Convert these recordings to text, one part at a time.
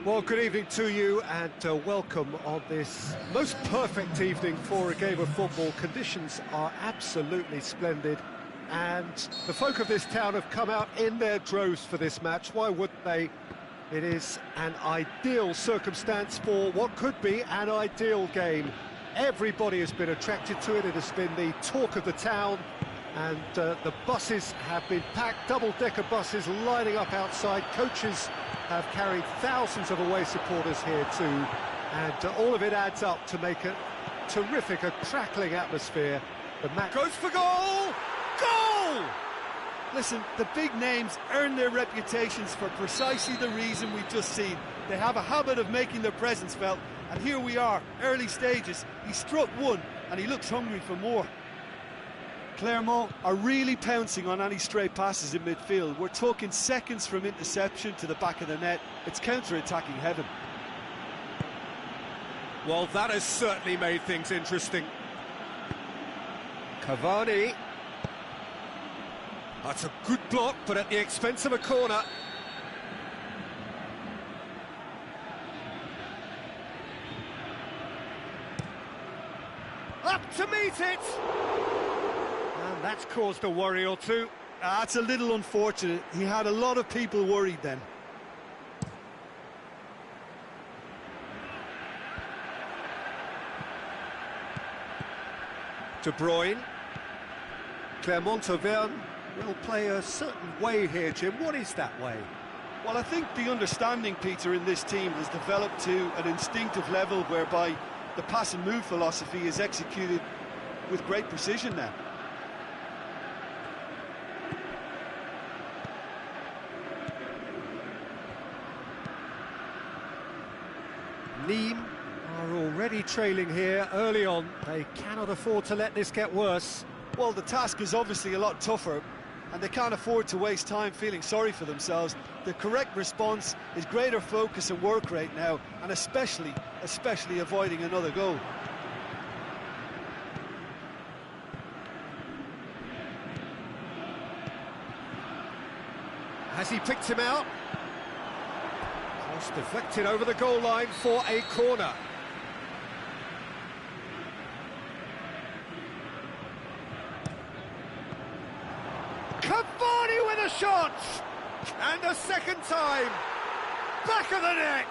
Well, good evening to you and welcome on this most perfect evening for a game of football. Conditions are absolutely splendid and the folk of this town have come out in their droves for this match. Why wouldn't they? It is an ideal circumstance for what could be an ideal game. Everybody has been attracted to it. It has been the talk of the town, and the buses have been packed, double-decker buses lining up outside. Coaches have carried thousands of away supporters here too, and all of it adds up to make a terrific, a crackling atmosphere. The match goes for goal! Goal! Listen, the big names earn their reputations for precisely the reason we've just seen. They have a habit of making their presence felt, and here we are, early stages. He struck one, and he looks hungry for more. Clermont are really pouncing on any stray passes in midfield. We're talking seconds from interception to the back of the net. It's counter-attacking heaven. Well, that has certainly made things interesting. Cavani. That's a good block, but at the expense of a corner. Up to meet it! And that's caused a worry or two. That's a little unfortunate. He had a lot of people worried then. De Bruyne. Clermont-Auvergne will play a certain way here, Jim. What is that way? Well, I think the understanding, Peter, in this team has developed to an instinctive level whereby the pass and move philosophy is executed with great precision now. Nîmes are already trailing here early on. They cannot afford to let this get worse. Well, the task is obviously a lot tougher, and they can't afford to waste time feeling sorry for themselves. The correct response is greater focus and work rate now, and especially avoiding another goal. Has he picked him out? Cross deflected over the goal line for a corner. Cavani with a shot! And a second time! Back of the net!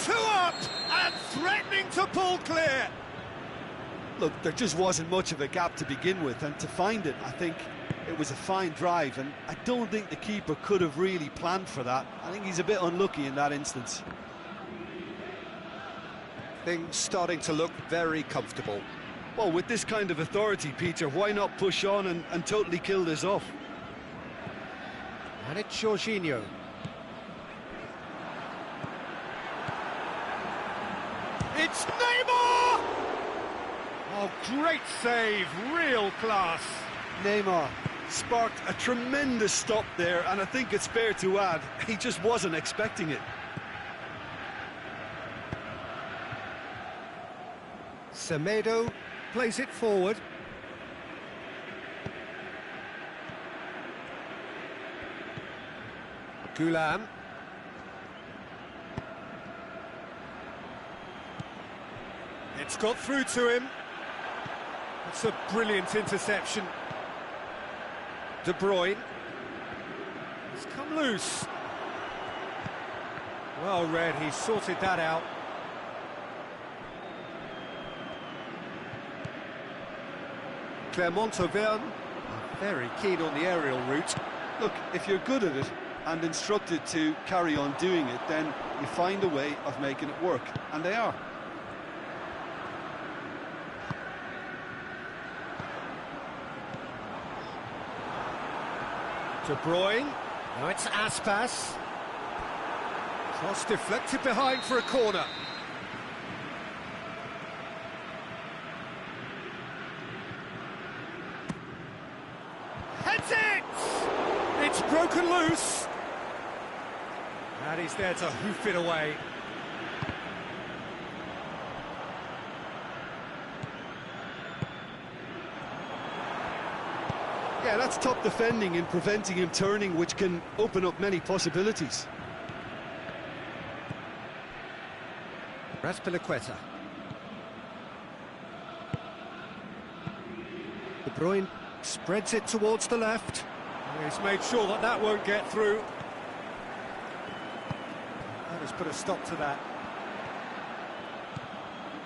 Two up and threatening to pull clear! Look, there just wasn't much of a gap to begin with, and to find it, I think it was a fine drive, and I don't think the keeper could have really planned for that. I think he's a bit unlucky in that instance. Things starting to look very comfortable. Well, with this kind of authority, Peter, why not push on and totally kill this off? And it's Jorginho. It's Neymar! Oh, great save, real class. Neymar sparked a tremendous stop there, and I think it's fair to add, he just wasn't expecting it. Semedo plays it forward. Gulam. It's got through to him. It's a brilliant interception. De Bruyne. He's come loose. Well read, he sorted that out. Clermont-Auvergne are very keen on the aerial route. Look, if you're good at it and instructed to carry on doing it, then you find a way of making it work, and they are. De Bruyne, now it's Aspas. Cross deflected behind for a corner. Heads it! It's broken loose. And he's there to hoof it away. Yeah, that's top defending and preventing him turning, which can open up many possibilities. Raspilicueta. De Bruyne spreads it towards the left. He's made sure that that won't get through. That has put a stop to that.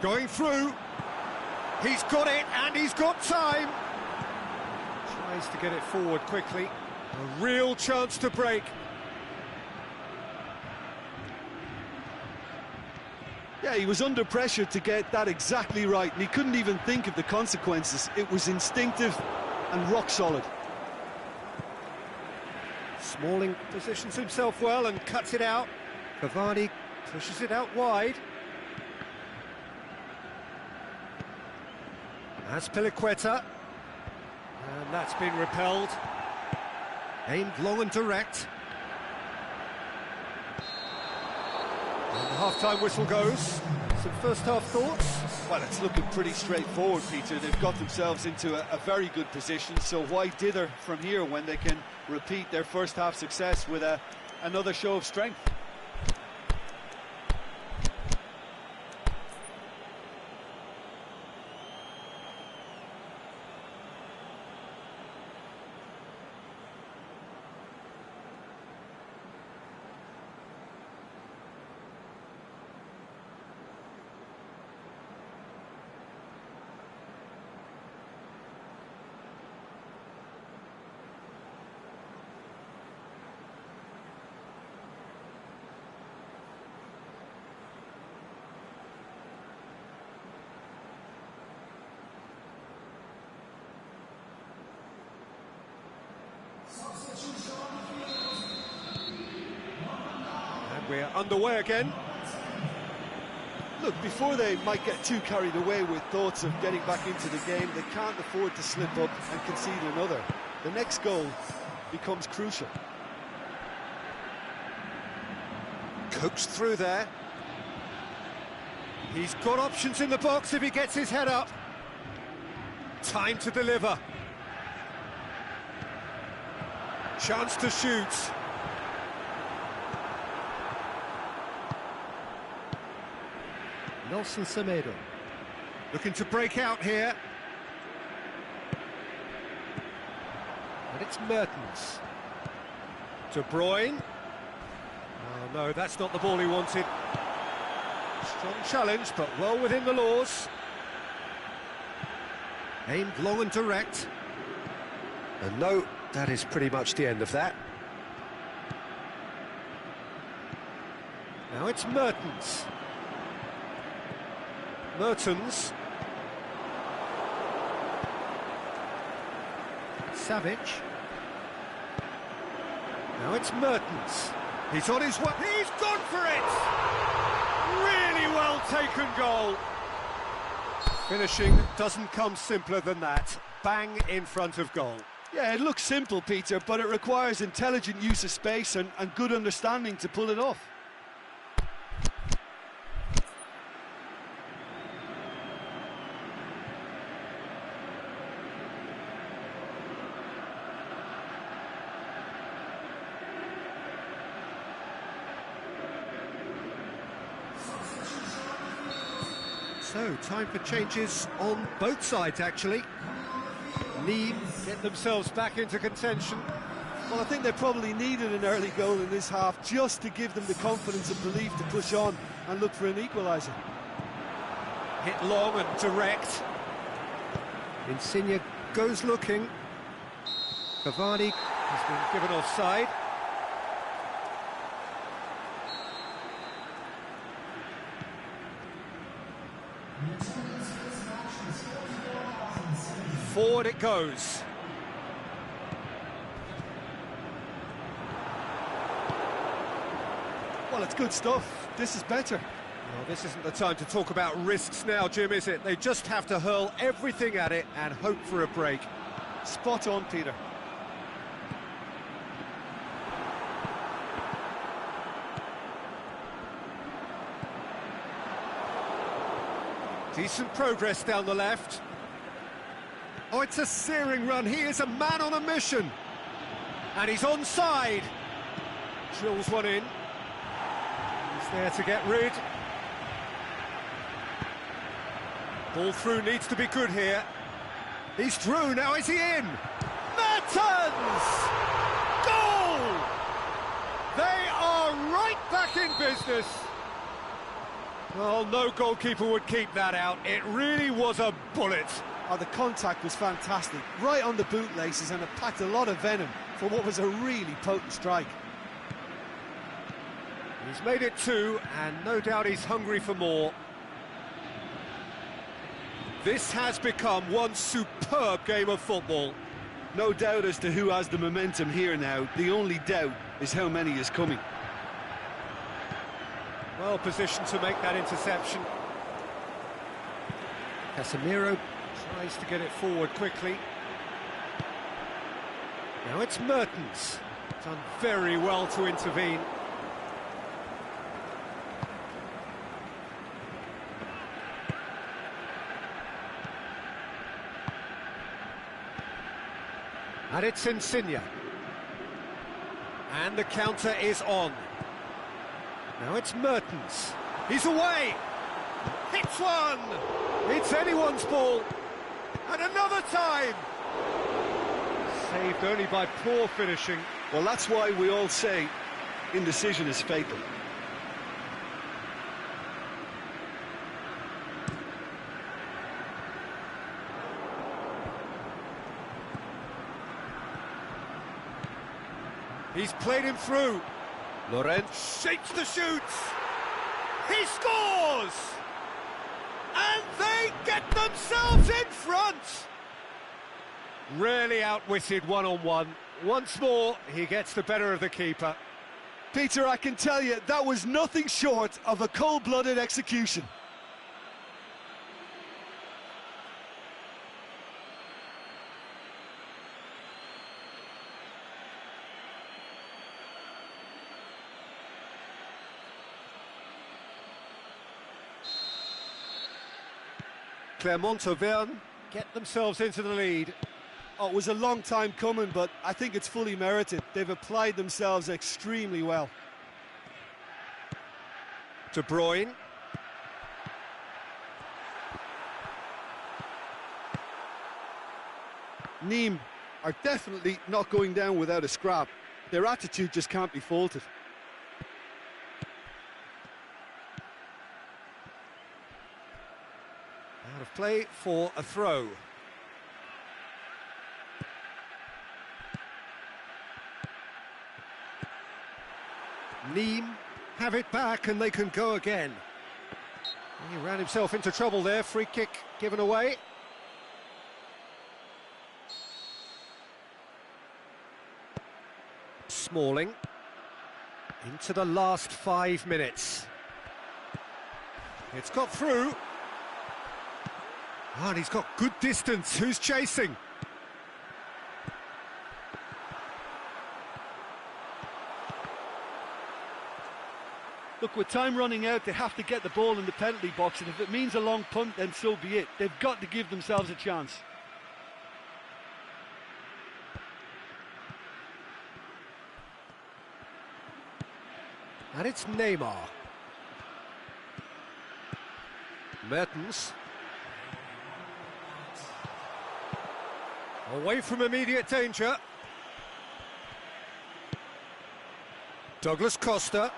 Going through. He's got it, and he's got time. Tries to get it forward quickly. A real chance to break. Yeah, he was under pressure to get that exactly right, and he couldn't even think of the consequences. It was instinctive and rock solid. Smalling positions himself well and cuts it out. Cavani pushes it out wide. Azpilicueta. And that's been repelled. Aimed long and direct. And the half-time whistle goes. Some first-half thoughts? Well, it's looking pretty straightforward, Peter. They've got themselves into a very good position, so why dither from here when they can repeat their first-half success with another show of strength? And we're underway again. Look, before they might get too carried away with thoughts of getting back into the game, they can't afford to slip up and concede another. The next goal becomes crucial. Coaxed through there. He's got options in the box if he gets his head up. Time to deliver. Chance to shoot. Nelson Semedo looking to break out here. And it's Mertens. De Bruyne. Oh no, that's not the ball he wanted. Strong challenge, but well within the laws. Aimed long and direct. And no, that is pretty much the end of that. Now it's Mertens. Mertens. Savic. Now it's Mertens. He's on his way. He's gone for it! Really well taken goal. Finishing doesn't come simpler than that. Bang in front of goal. Yeah, it looks simple, Peter, but it requires intelligent use of space and good understanding to pull it off. So, time for changes on both sides, actually. Need get themselves back into contention. Well, I think they probably needed an early goal in this half just to give them the confidence and belief to push on and look for an equaliser. Hit long and direct. Insigne goes looking. Cavani has been given offside. Forward it goes. Well, it's good stuff. This is better. Well, this isn't the time to talk about risks now, Jim, is it? They just have to hurl everything at it and hope for a break. Spot on, Peter. Decent progress down the left. Oh, it's a searing run. He is a man on a mission. And he's onside. Drills one in. He's there to get rid. Ball through needs to be good here. He's through, now is he in? Mertens! Goal! They are right back in business. Well, no goalkeeper would keep that out. It really was a bullet. Oh, the contact was fantastic, right on the bootlaces, and it packed a lot of venom for what was a really potent strike. He's made it 2, and no doubt he's hungry for more. This has become one superb game of football. No doubt as to who has the momentum here now. The only doubt is how many is coming. Well positioned to make that interception. Casemiro tries to get it forward quickly. Now it's Mertens. Done very well to intervene. And it's Insigne. And the counter is on. Now it's Mertens. He's away. Hits one. It's anyone's ball. And another time. Saved only by poor finishing. Well, that's why we all say indecision is fatal. He's played him through. Llorente shapes the shoots. He scores! And they get themselves in front. Really outwitted one-on-one. Once more, he gets the better of the keeper. Peter, I can tell you, that was nothing short of a cold-blooded execution. Clermont-Auvergne get themselves into the lead. Oh, it was a long time coming, but I think it's fully merited. They've applied themselves extremely well. De Bruyne. Nîmes are definitely not going down without a scrap. Their attitude just can't be faulted. Out of play for a throw. Nîmes have it back and they can go again. He ran himself into trouble there. Free kick given away. Smalling. Into the last 5 minutes. It's got through. Oh, and he's got good distance. Who's chasing? Look, with time running out, they have to get the ball in the penalty box, and if it means a long punt, then so be it. They've got to give themselves a chance. And it's Neymar. Mertens. Away from immediate danger. Douglas Costa.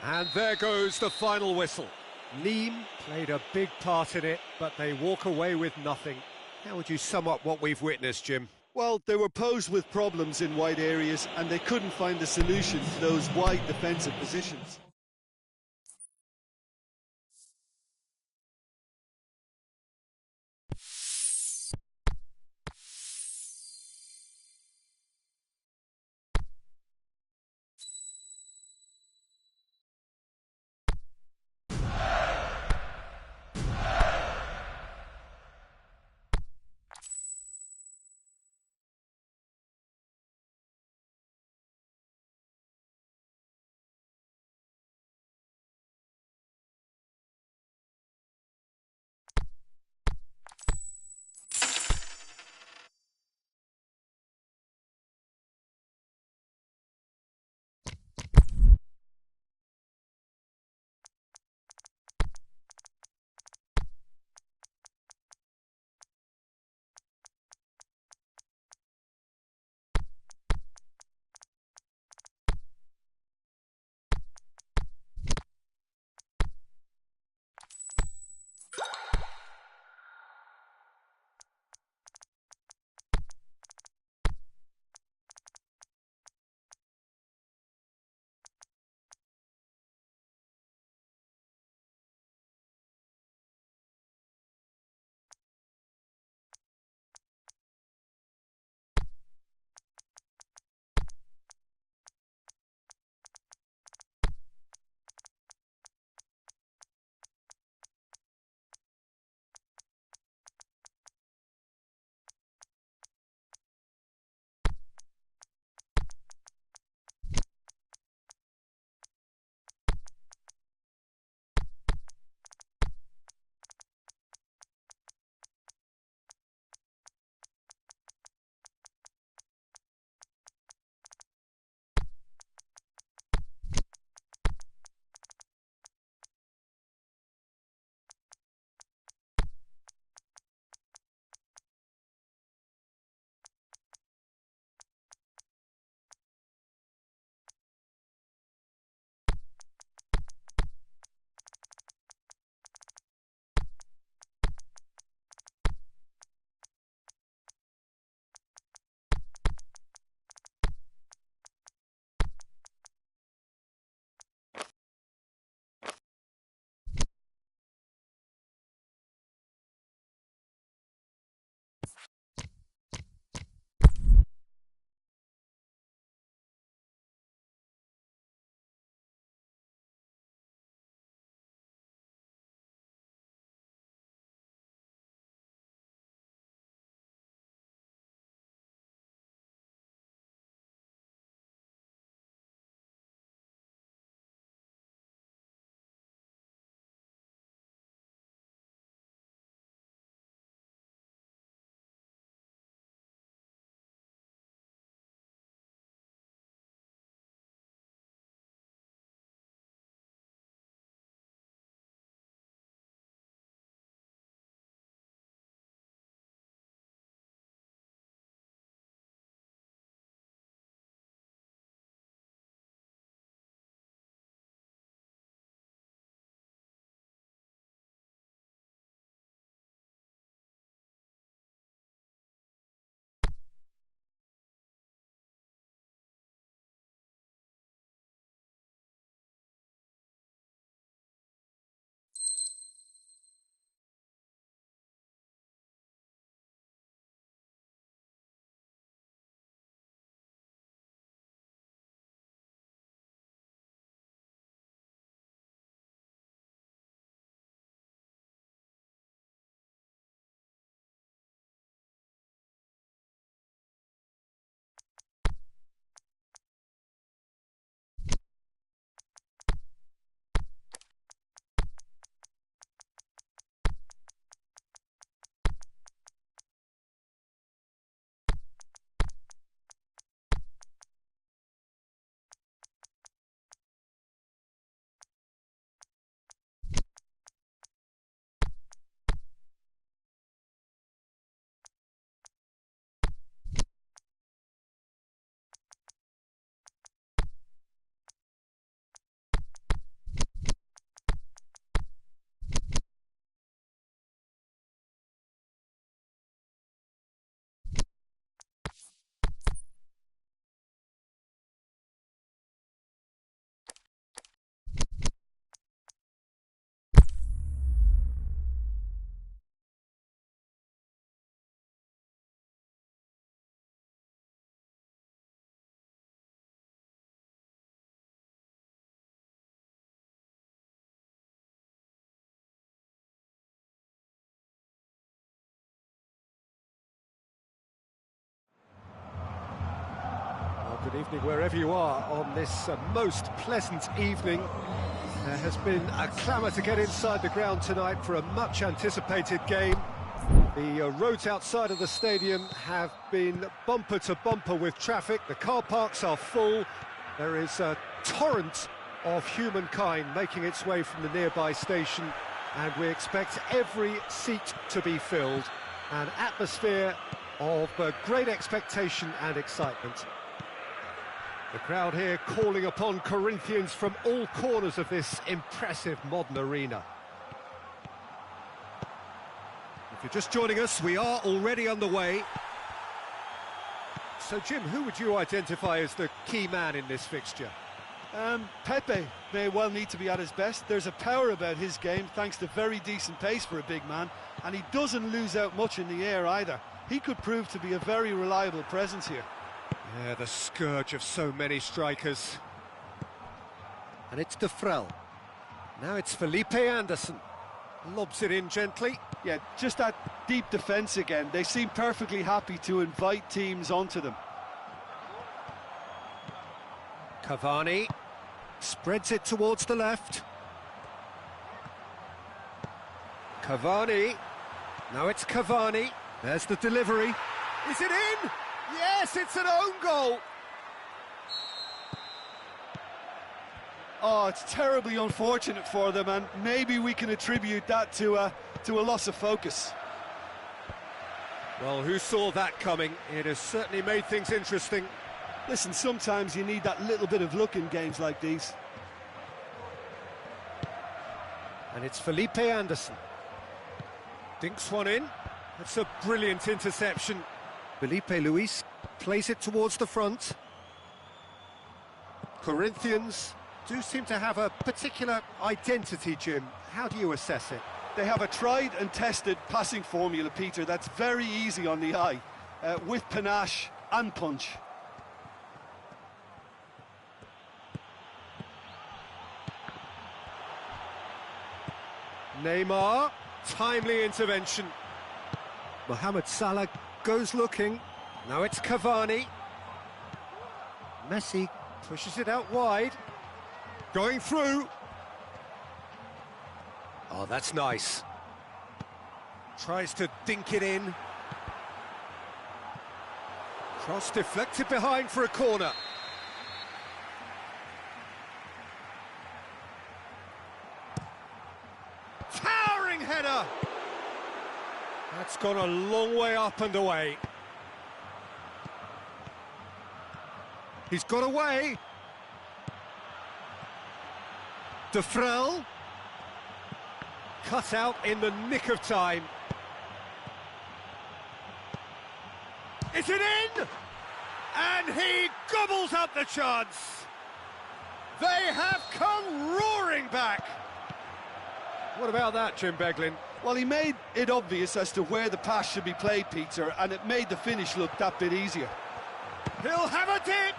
And there goes the final whistle. Nîmes played a big part in it, but they walk away with nothing. How would you sum up what we've witnessed, Jim? Well, they were posed with problems in wide areas, and they couldn't find a solution to those wide defensive positions. Good evening wherever you are on this most pleasant evening. There has been a clamour to get inside the ground tonight for a much-anticipated game. The roads outside of the stadium have been bumper to bumper with traffic. The car parks are full. There is a torrent of humankind making its way from the nearby station, and we expect every seat to be filled. An atmosphere of great expectation and excitement. The crowd here calling upon Corinthians from all corners of this impressive modern arena. If you're just joining us, we are already underway. So, Jim, who would you identify as the key man in this fixture? Pepe may well need to be at his best. There's a power about his game, thanks to very decent pace for a big man, and he doesn't lose out much in the air either. He could prove to be a very reliable presence here. Yeah, the scourge of so many strikers. And it's De Vrel. Now it's Felipe Anderson. Lobs it in gently. Yeah, just that deep defence again. They seem perfectly happy to invite teams onto them. Cavani spreads it towards the left. Cavani. Now it's Cavani. There's the delivery. Is it in? Yes, it's an own goal. Oh, it's terribly unfortunate for them, and maybe we can attribute that to a loss of focus. Well, who saw that coming? It has certainly made things interesting. Listen, sometimes you need that little bit of luck in games like these. And it's Felipe Anderson. Dinks one in. That's a brilliant interception. Felipe Luis plays it towards the front. Corinthians do seem to have a particular identity, Jim. How do you assess it? They have a tried and tested passing formula, Peter, that's very easy on the eye, with panache and punch. Neymar, timely intervention. Mohamed Salah goes looking. Now it's Cavani. Messi pushes it out wide. Going through. Oh, that's nice. Tries to dink it in. Cross deflected behind for a corner. Towering header. That's gone a long way up and away. He's got away. De Vrel. Cut out in the nick of time. Is it in? And he gobbles up the chance. They have come roaring back. What about that, Jim Beglin? Well, he made it obvious as to where the pass should be played, Peter, and it made the finish look that bit easier. He'll have a dip.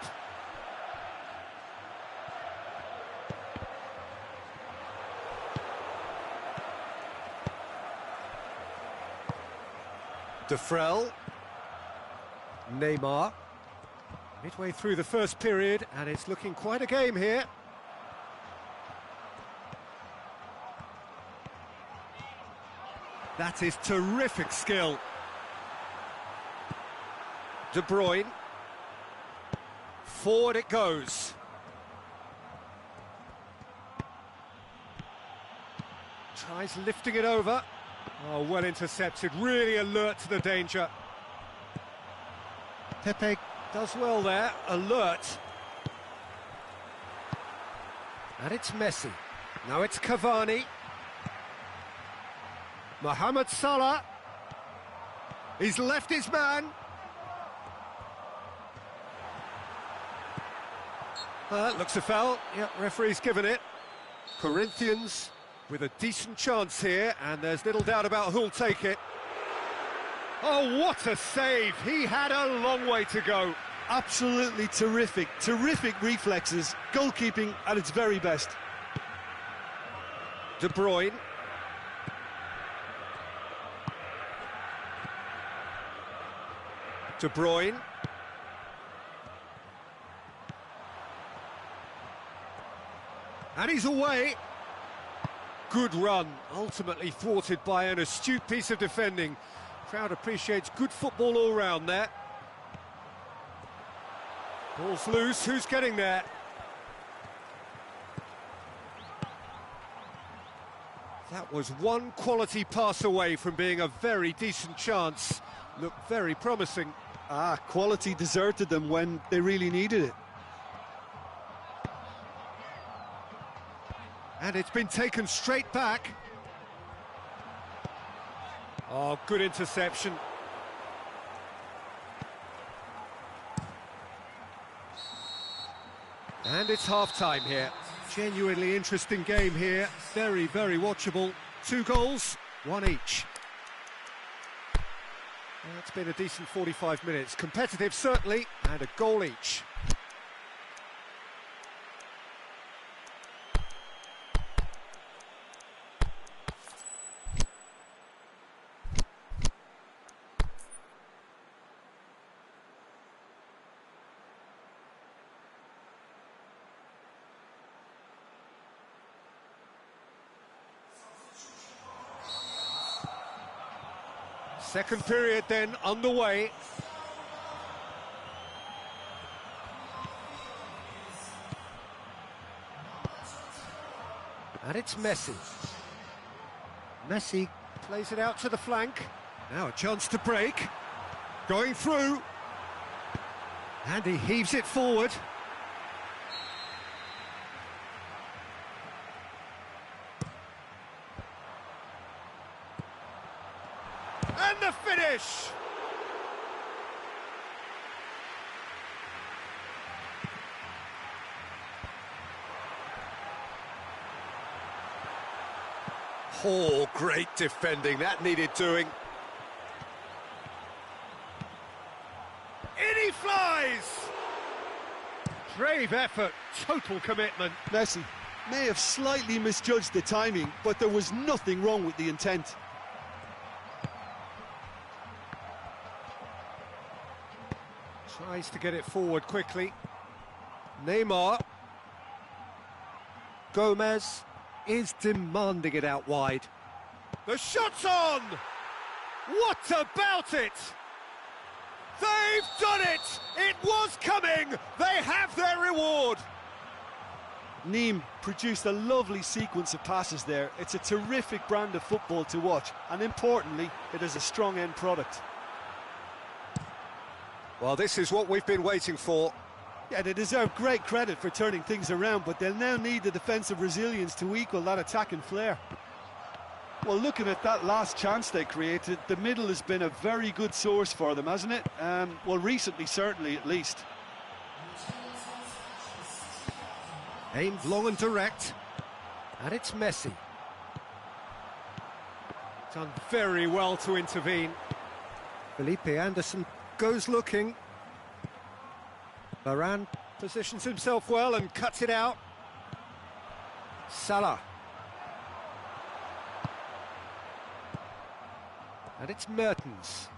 De Vrel. Neymar. Midway through the first period, and it's looking quite a game here. That is terrific skill. De Bruyne. Forward it goes. Tries lifting it over. Oh, well intercepted, really alert to the danger. Pepe does well there, alert. And it's Messi. Now it's Cavani. Mohamed Salah. He's left his man. Looks a foul. Yep, referee's given it. Corinthians with a decent chance here, and there's little doubt about who'll take it. Oh, what a save! He had a long way to go. Absolutely terrific, terrific reflexes, goalkeeping at its very best. De Bruyne. De Bruyne. And he's away. Good run, ultimately thwarted by an astute piece of defending. Crowd appreciates good football all round there. Ball's loose, who's getting there? That was one quality pass away from being a very decent chance. Looked very promising. Quality deserted them when they really needed it. And it's been taken straight back. Oh, good interception. And it's half-time here. Genuinely interesting game here. Very, very watchable. 2 goals, 1 each. Well, it's been a decent 45 minutes. Competitive, certainly, and a goal each. Second period then underway. And it's Messi. Messi plays it out to the flank. Now a chance to break. Going through. And he heaves it forward. And the finish! Oh, great defending, that needed doing. In he flies! Brave effort, total commitment. Messi may have slightly misjudged the timing, but there was nothing wrong with the intent. Tries to get it forward quickly. Neymar. Gomez is demanding it out wide. The shot's on! What about it? They've done it! It was coming! They have their reward! Nîmes produced a lovely sequence of passes there. It's a terrific brand of football to watch, and importantly, it is a strong end product. Well, this is what we've been waiting for. Yeah, they deserve great credit for turning things around, but they'll now need the defensive resilience to equal that attacking flair. Well, looking at that last chance they created, the middle has been a very good source for them, hasn't it? Well, recently, certainly, at least. Aimed long and direct. And it's Messi. Done very well to intervene. Felipe Anderson goes looking. Varane positions himself well and cuts it out. Salah. And it's Mertens.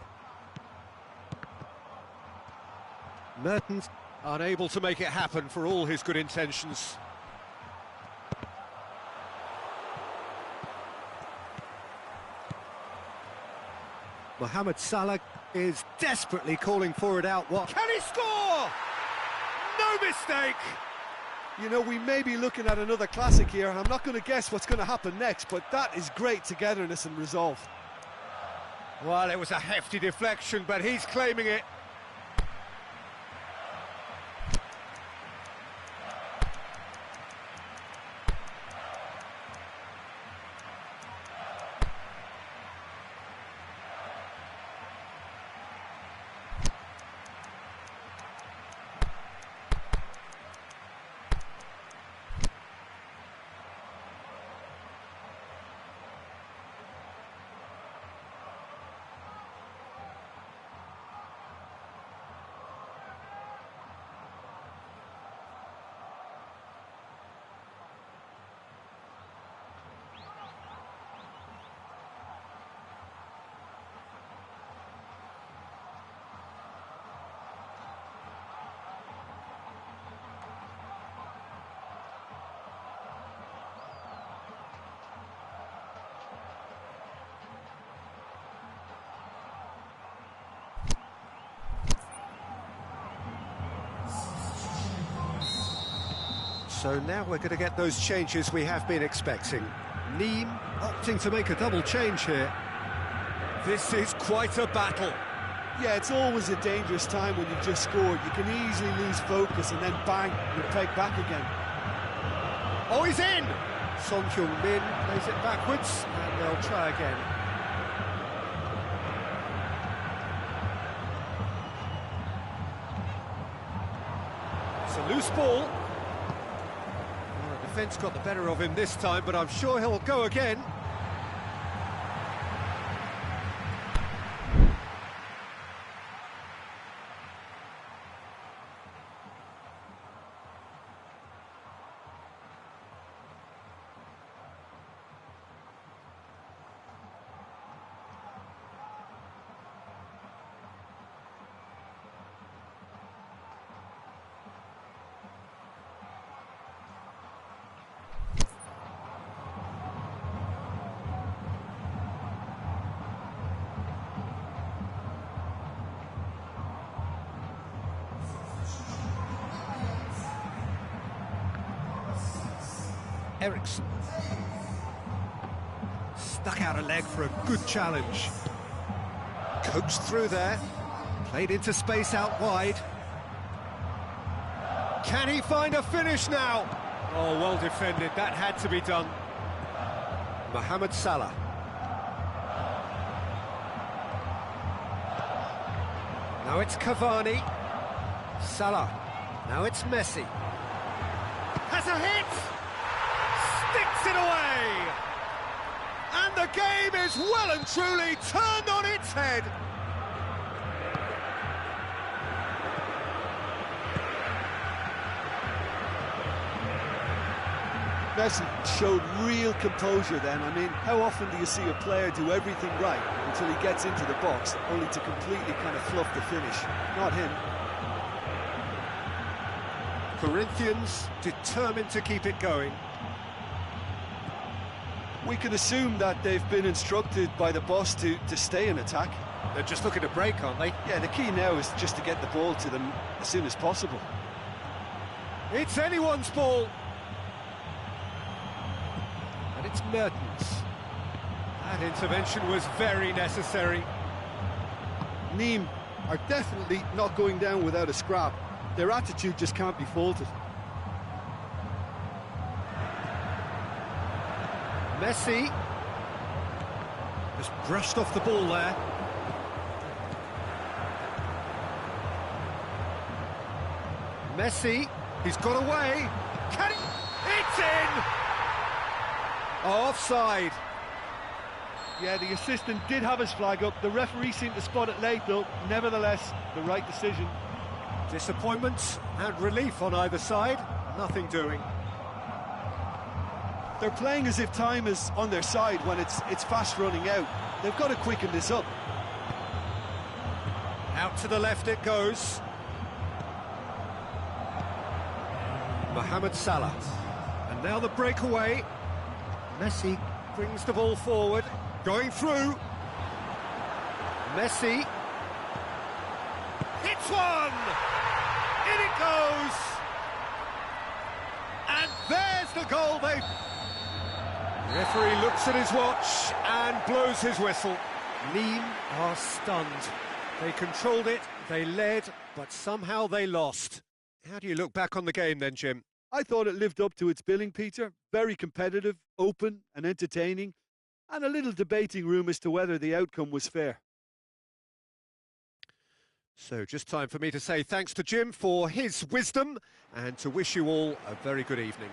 Mertens unable to make it happen for all his good intentions. Mohamed Salah is desperately calling for it out. What? Can he score? No mistake! You know, we may be looking at another classic here. I'm not going to guess what's going to happen next, but that is great togetherness and resolve. Well, it was a hefty deflection, but he's claiming it. So now we're going to get those changes we have been expecting. Neem opting to make a double change here. This is quite a battle. Yeah, it's always a dangerous time when you've just scored. You can easily lose focus and then bang, you're pegged back again. Oh, he's in! Son Heung-min plays it backwards, and they'll try again. It's a loose ball. Well, the defence got the better of him this time, but I'm sure he'll go again. Eriksson stuck out a leg for a good challenge. Coaxed through there, played into space out wide. Can he find a finish now? Oh, well defended, that had to be done. Mohamed Salah. Now it's Cavani. Salah. Now it's Messi. Has a hit! Sticks it away! And the game is well and truly turned on its head. Messi showed real composure then. I mean, how often do you see a player do everything right until he gets into the box, only to completely kind of fluff the finish? Not him. Corinthians determined to keep it going. We can assume that they've been instructed by the boss to stay in attack. They're just looking to break, aren't they? Yeah, the key now is just to get the ball to them as soon as possible. It's anyone's ball. And it's Mertens. That intervention was very necessary. Nîmes are definitely not going down without a scrap. Their attitude just can't be faulted. Messi just brushed off the ball there. Messi, he's got away. Can he? It's in! Offside. Yeah, the assistant did have his flag up. The referee seemed to spot it late, though. Nevertheless, the right decision. Disappointment and relief on either side. Nothing doing. They're playing as if time is on their side when it's fast running out. They've got to quicken this up. Out to the left it goes. Mohamed Salah. And now the breakaway. Messi brings the ball forward. Going through. Messi. Hits one! In it goes! And there's the goal they've... The referee looks at his watch and blows his whistle. Nîmes are stunned. They controlled it, they led, but somehow they lost. How do you look back on the game then, Jim? I thought it lived up to its billing, Peter. Very competitive, open and entertaining, and a little debating room as to whether the outcome was fair. So just time for me to say thanks to Jim for his wisdom and to wish you all a very good evening.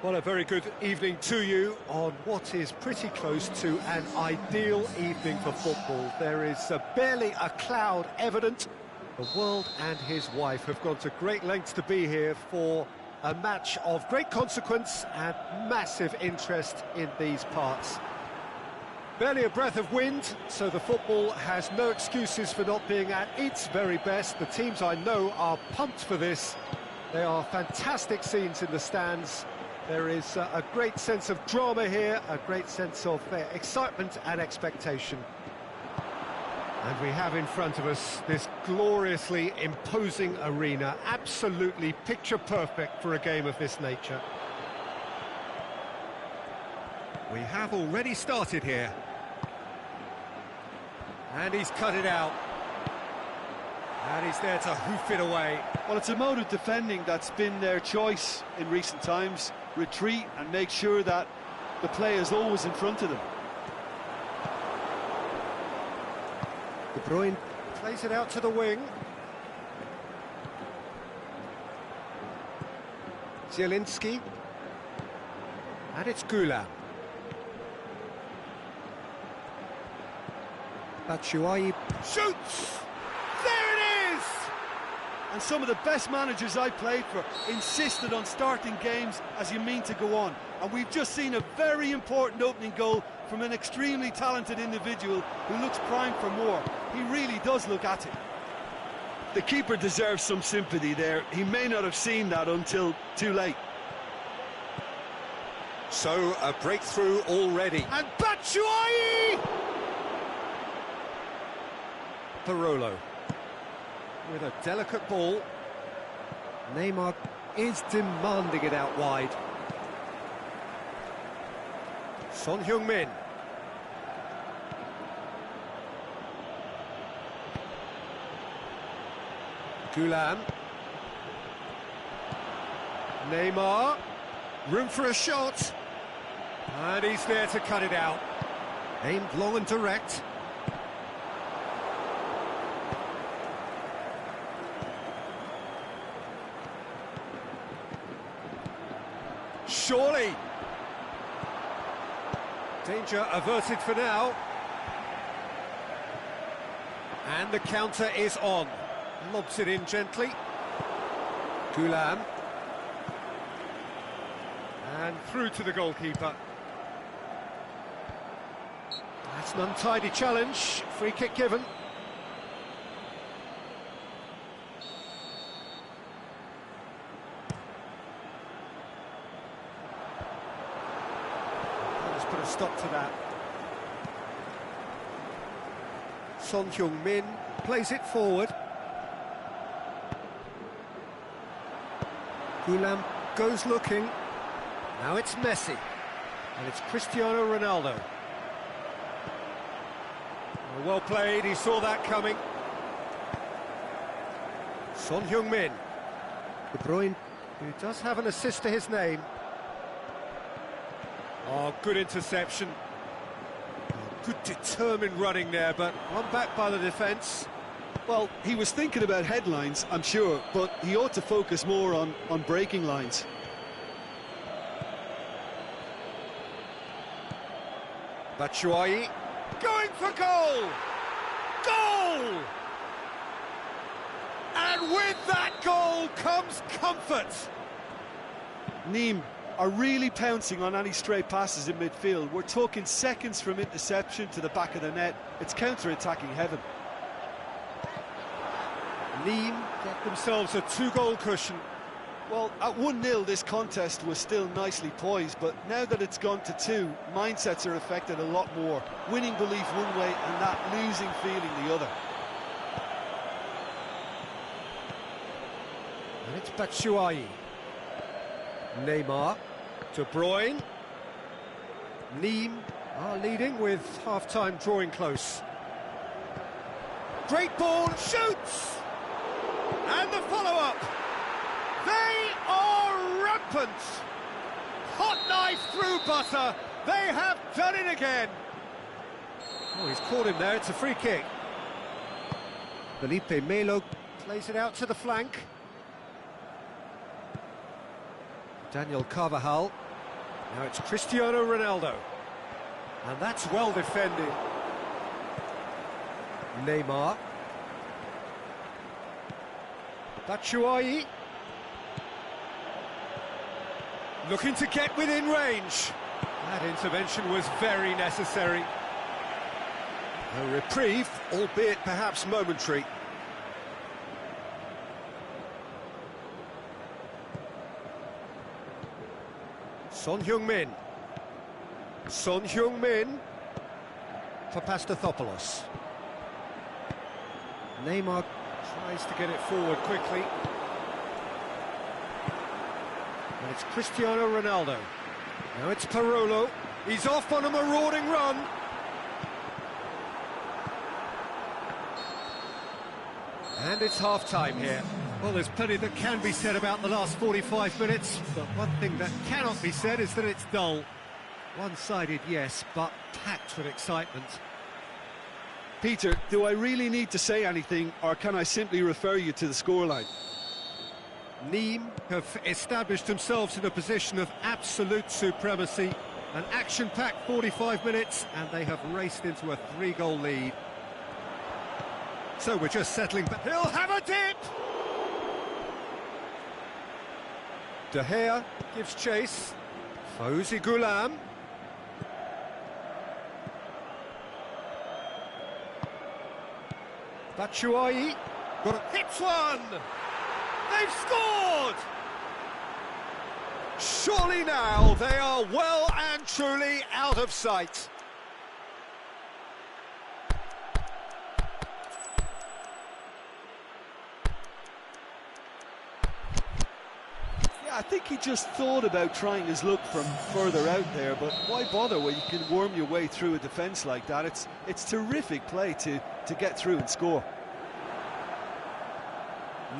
Well, a very good evening to you on what is pretty close to an ideal evening for football. There is barely a cloud evident. The world and his wife have gone to great lengths to be here for a match of great consequence and massive interest in these parts. Barely a breath of wind, so the football has no excuses for not being at its very best. The teams I know are pumped for this. They are fantastic scenes in the stands. There is a great sense of drama here, a great sense of excitement and expectation. And we have in front of us this gloriously imposing arena, absolutely picture perfect for a game of this nature. We have already started here. And he's cut it out. And he's there to hoof it away. Well, it's a mode of defending that's been their choice in recent times. Retreat and make sure that the play is always in front of them. De Bruyne plays it out to the wing. Zielinski. And it's Güler. Batshuayi shoots! There it is! And some of the best managers I played for insisted on starting games as you mean to go on. And we've just seen a very important opening goal from an extremely talented individual who looks primed for more. He really does look at it. The keeper deserves some sympathy there. He may not have seen that until too late. So, a breakthrough already. And Batshuayi! Barolo with a delicate ball. Neymar is demanding it out wide. Son Heung-min. Güler. Neymar. Room for a shot. And he's there to cut it out. Aimed long and direct. Surely. Danger averted for now. And the counter is on. Lobs it in gently. Güler. And through to the goalkeeper. That's an untidy challenge. Free kick given. Put a stop to that. Son Heung-min plays it forward. Güler goes looking. Now it's Messi. And it's Cristiano Ronaldo. Well played, he saw that coming. Son Heung-min. De Bruyne, who does have an assist to his name. Oh, good interception. Good determined running there, but one back by the defence. Well, he was thinking about headlines, I'm sure, but he ought to focus more on breaking lines. Batshuayi going for goal! Goal! And with that goal comes comfort. Nîmes are really pouncing on any stray passes in midfield. We're talking seconds from interception to the back of the net. It's counter-attacking heaven. Nîmes get themselves a two-goal cushion. Well, at 1-0 this contest was still nicely poised, but now that it's gone to 2, mindsets are affected a lot more. Winning belief one way and that losing feeling the other. And it's Batshuayi. Neymar. De Bruyne. Nîmes are leading with half-time drawing close. Great ball, shoots! And the follow-up. They are rampant. Hot knife through butter. They have done it again. Oh, he's caught him there. It's a free kick. Felipe Melo plays it out to the flank. Daniel Carvajal. Now it's Cristiano Ronaldo. And that's well defended. Neymar. Batshuayi. Looking to get within range. That intervention was very necessary. A reprieve, albeit perhaps momentary. Son Heung-min. Son Heung-min for Pastathopoulos. Neymar tries to get it forward quickly. And it's Cristiano Ronaldo. Now it's Parolo. He's off on a marauding run. And it's half-time here. Well, there's plenty that can be said about the last 45 minutes, but one thing that cannot be said is that it's dull. One-sided, yes, but packed with excitement. Peter, do I really need to say anything, or can I simply refer you to the scoreline? Nîmes have established themselves in a position of absolute supremacy. An action-packed 45 minutes, and they have raced into a 3-goal lead. So we're just settling back. He'll have a dip! De Gea gives chase. Fawzi Ghulam. Batshuayi. Got a hits one! They've scored! Surely now they are well and truly out of sight. I think he just thought about trying his luck from further out there, but why bother when you can worm your way through a defence like that? It's terrific play to get through and score.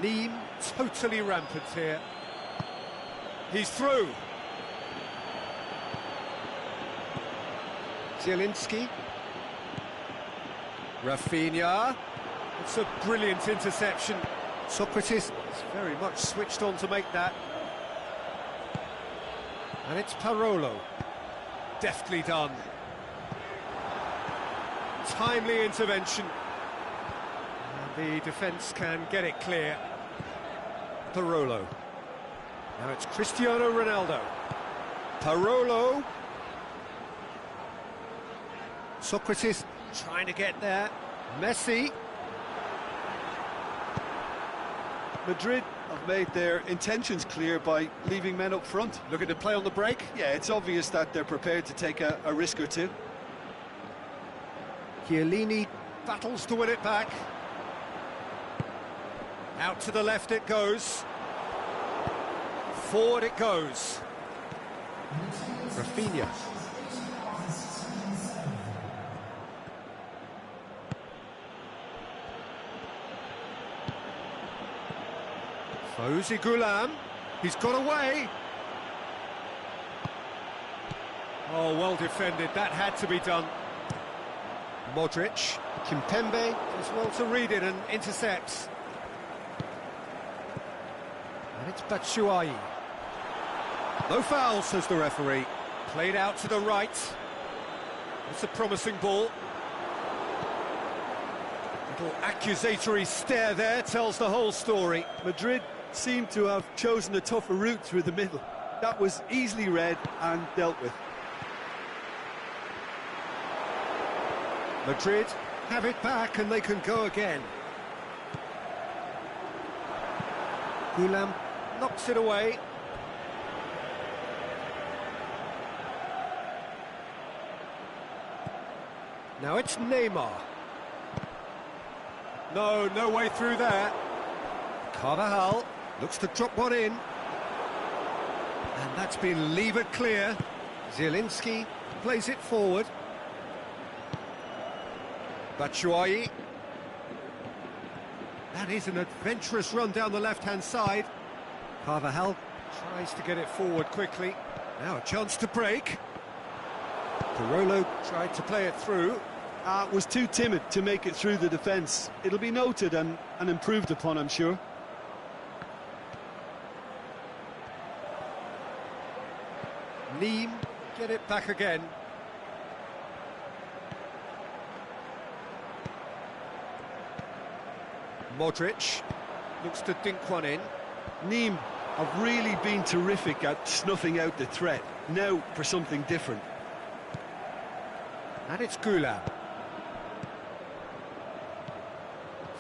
Nîmes totally rampant here. He's through. Zielinski. Rafinha. It's a brilliant interception. Socrates is very much switched on to make that. And it's Parolo. Deftly done. Timely intervention. And the defence can get it clear. Parolo. Now it's Cristiano Ronaldo. Parolo. Socrates trying to get there. Messi. Madrid have made their intentions clear by leaving men up front. Looking to play on the break. Yeah, it's obvious that they're prepared to take a risk or two. Chiellini battles to win it back. Out to the left it goes. Forward it goes. Rafinha. Fawzi Ghulam. He's got away. Oh, well defended. That had to be done. Modric. Kimpembe does well to read it and intercepts. And it's Batshuayi. No foul, says the referee. Played out to the right. It's a promising ball. Little accusatory stare there tells the whole story. Madrid seem to have chosen a tougher route through the middle. That was easily read and dealt with. Madrid have it back and they can go again. Ghulam knocks it away. Now it's Neymar. No way through there. Carvajal looks to drop one in. And that's been levered clear. Zielinski plays it forward. Batshuayi. That is an adventurous run down the left-hand side. Carvajal tries to get it forward quickly. Now a chance to break. Parolo tried to play it through. Was too timid to make it through the defence. It'll be noted and improved upon, I'm sure. Neem get it back again. Modric looks to dink one in. Neem have really been terrific at snuffing out the threat. Now for something different. And it's Gulam.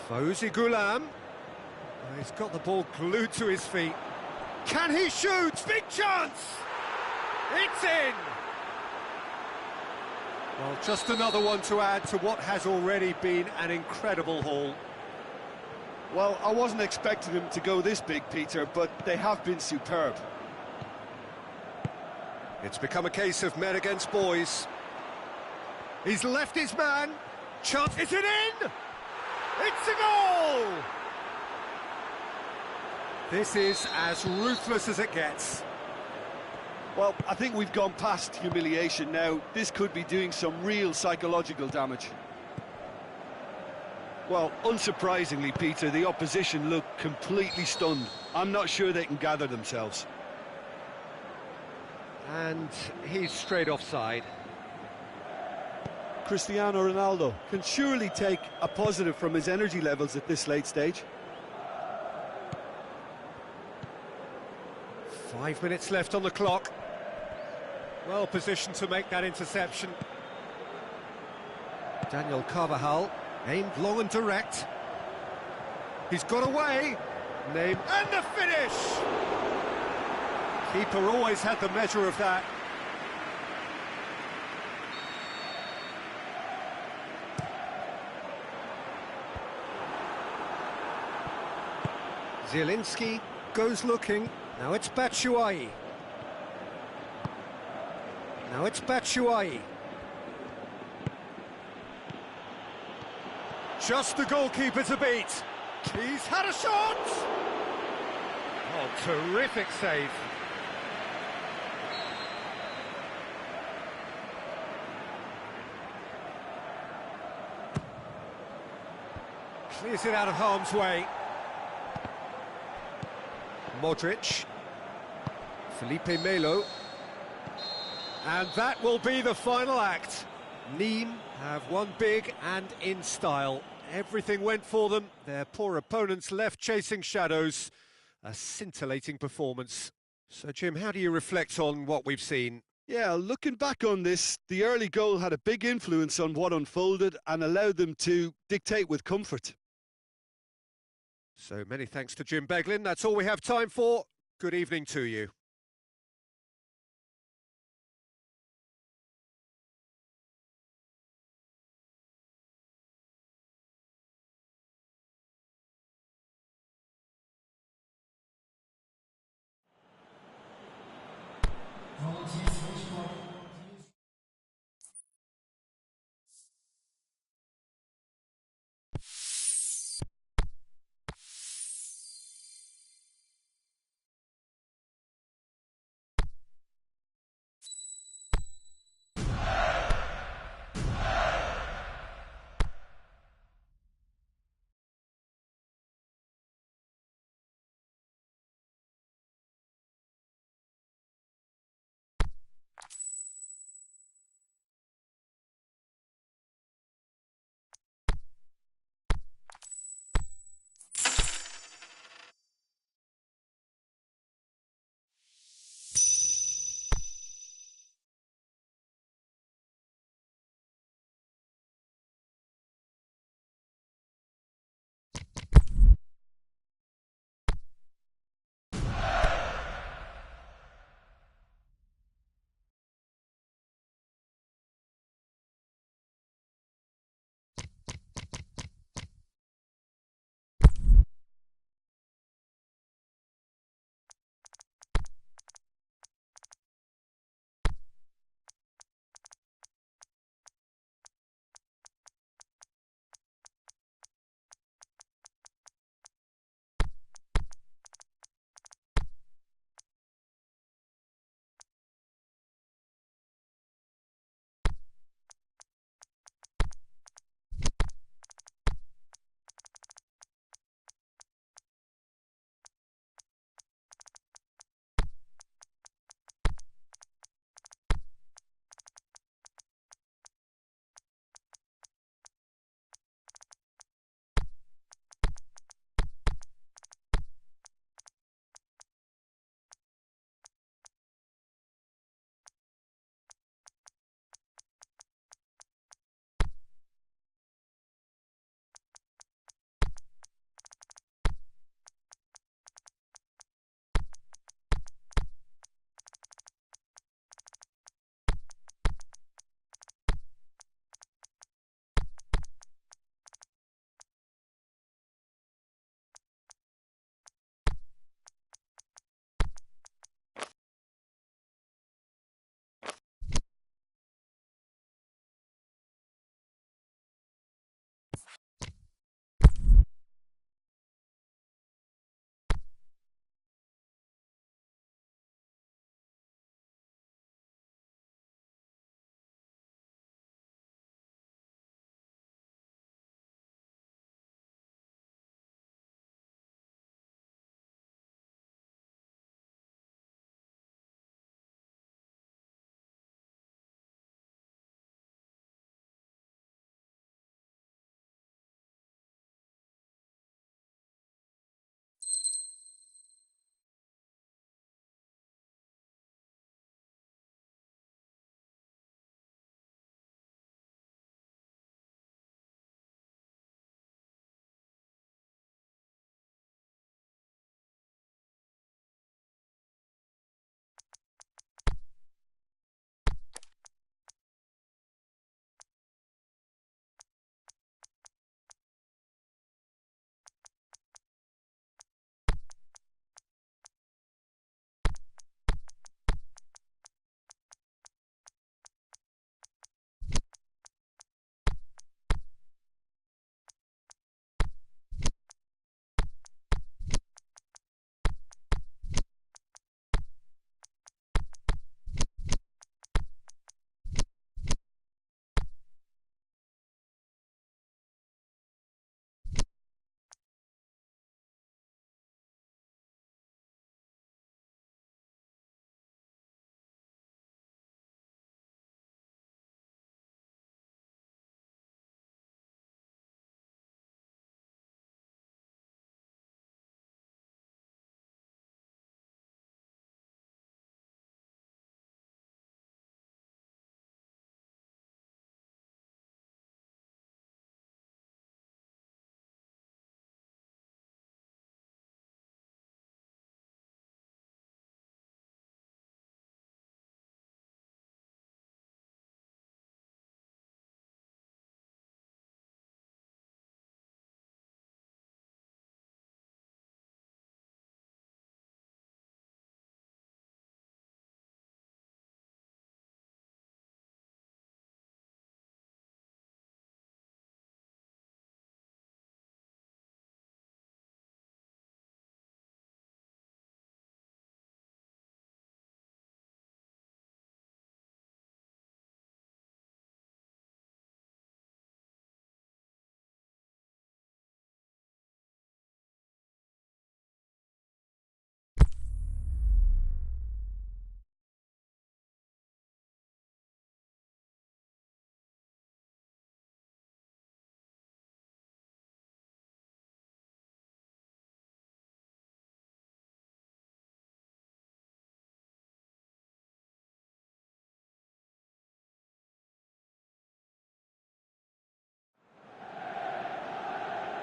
Fawzi Gulam. Oh, he's got the ball glued to his feet. Can he shoot? Big chance! It's in! Well, just another one to add to what has already been an incredible haul. Well, I wasn't expecting them to go this big, Peter, but they have been superb. It's become a case of men against boys. He's left his man. Chance, is it in? It's a goal! This is as ruthless as it gets. Well, I think we've gone past humiliation now. This could be doing some real psychological damage. Well, unsurprisingly, Peter, the opposition look completely stunned. I'm not sure they can gather themselves. And he's straight offside. Cristiano Ronaldo can surely take a positive from his energy levels at this late stage. 5 minutes left on the clock. Well positioned to make that interception. Daniel Carvajal, aimed long and direct. He's got away. Name and the finish! Keeper always had the measure of that. Zielinski goes looking. Now it's Batshuayi. Now it's Batshuayi. Just the goalkeeper to beat. He's had a shot! Oh, terrific save. Clears it out of harm's way. Modric. Felipe Melo. And that will be the final act. Nîmes have won big and in style. Everything went for them. Their poor opponents left chasing shadows. A scintillating performance. So, Jim, how do you reflect on what we've seen? Yeah, looking back on this, the early goal had a big influence on what unfolded and allowed them to dictate with comfort. So many thanks to Jim Beglin. That's all we have time for. Good evening to you.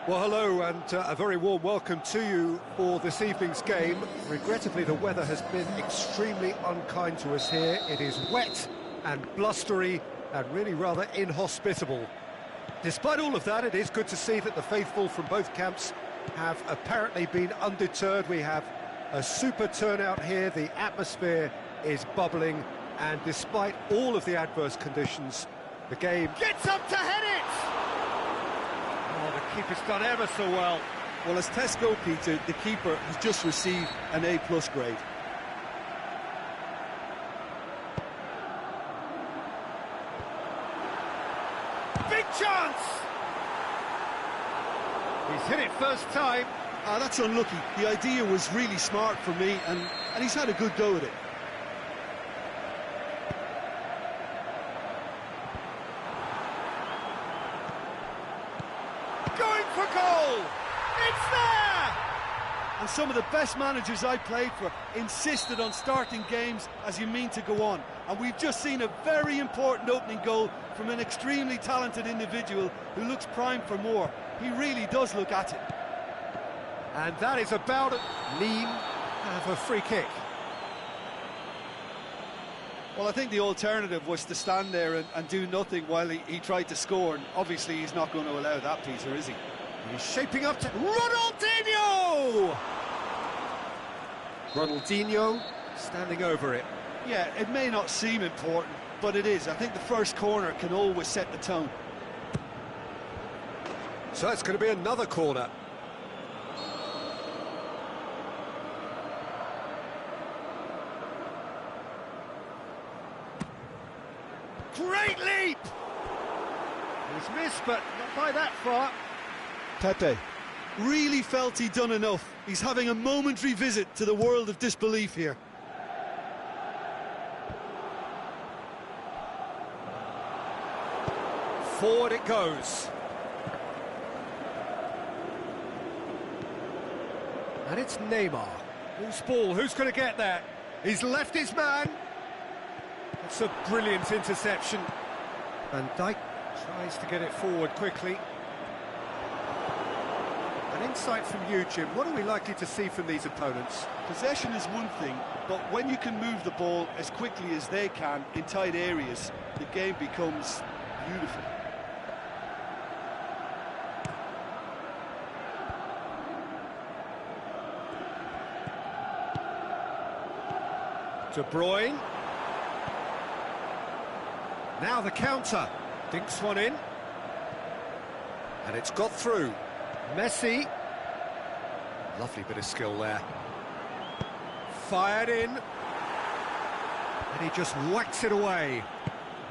Well, hello and a very warm welcome to you for this evening's game. Regrettably, the weather has been extremely unkind to us here. It is wet and blustery and really rather inhospitable. Despite all of that, it is good to see that the faithful from both camps have apparently been undeterred. We have a super turnout here, the atmosphere is bubbling, and despite all of the adverse conditions, the game gets up to head it! Oh, the keeper's done ever so well. Well, as test goalkeeper, the keeper has just received an A+ grade. Big chance! He's hit it first time. That's unlucky. The idea was really smart for me, and he's had a good go at it. Going for goal! It's there! And some of the best managers I played for insisted on starting games as you mean to go on. And we've just seen a very important opening goal from an extremely talented individual who looks primed for more. He really does look at it. And that is about it. Neem have a free kick. Well, I think the alternative was to stand there and do nothing while he tried to score. And obviously, he's not going to allow that, Peter, is he? He's shaping up to Ronaldinho! Ronaldinho standing over it. Yeah, it may not seem important, but it is. I think the first corner can always set the tone. So it's going to be another corner. Great leap! He's missed, but not by that far. Pepe really felt he'd done enough. He's having a momentary visit to the world of disbelief here. Forward it goes. And it's Neymar. Loose ball, who's going to get there? He's left his man. It's a brilliant interception. Van Dijk tries to get it forward quickly. An insight from you, Jim. What are we likely to see from these opponents? Possession is one thing, but when you can move the ball as quickly as they can in tight areas, the game becomes beautiful. De Bruyne. Now the counter. Dinks one in. And it's got through. Messi. Lovely bit of skill there. Fired in. And he just whacks it away.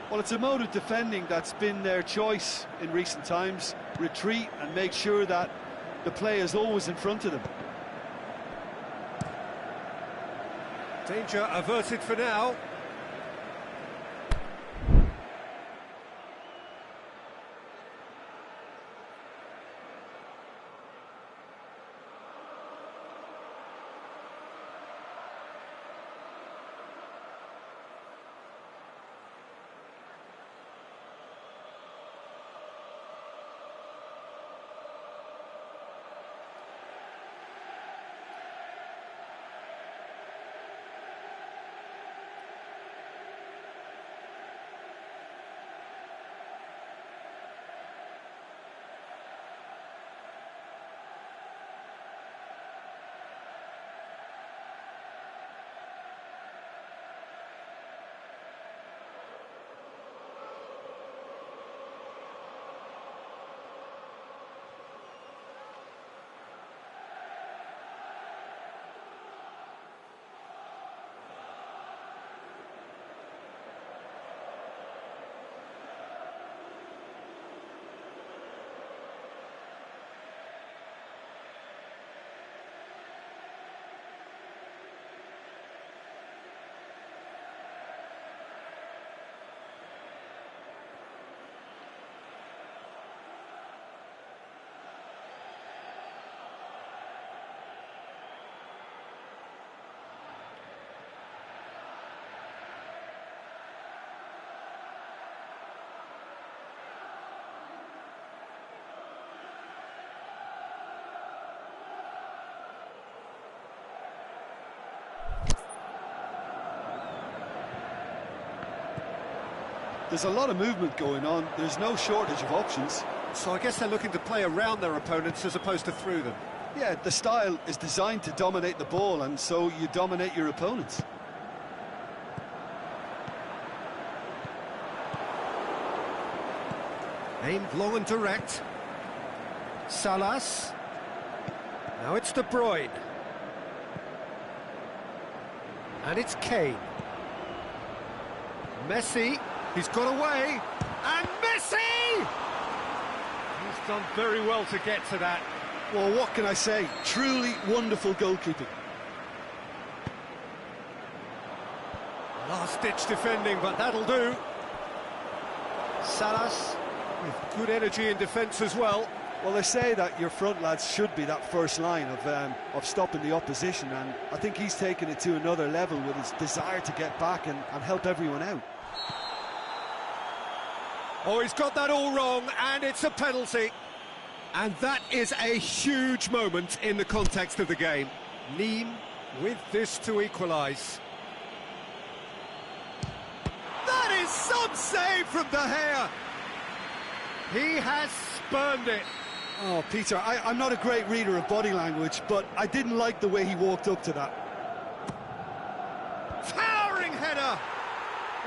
Well, it's a mode of defending that's been their choice in recent times. Retreat and make sure that the play is always in front of them. Danger averted for now. There's a lot of movement going on. There's no shortage of options. So I guess they're looking to play around their opponents as opposed to through them. Yeah, the style is designed to dominate the ball, and so you dominate your opponents. Aimed long and direct. Salas. Now it's De Bruyne. And it's Kane. Messi. He's got away. And Messi! He's done very well to get to that. Well, what can I say? Truly wonderful goalkeeping. Last-ditch defending, but that'll do. Salas with good energy in defence as well. Well, they say that your front lads should be that first line of stopping the opposition, and I think he's taken it to another level with his desire to get back and help everyone out. Oh, he's got that all wrong, and it's a penalty. And that is a huge moment in the context of the game. Nîmes with this to equalise. That is some save from De Gea. He has spurned it. Oh, Peter, I'm not a great reader of body language, but I didn't like the way he walked up to that. Towering header!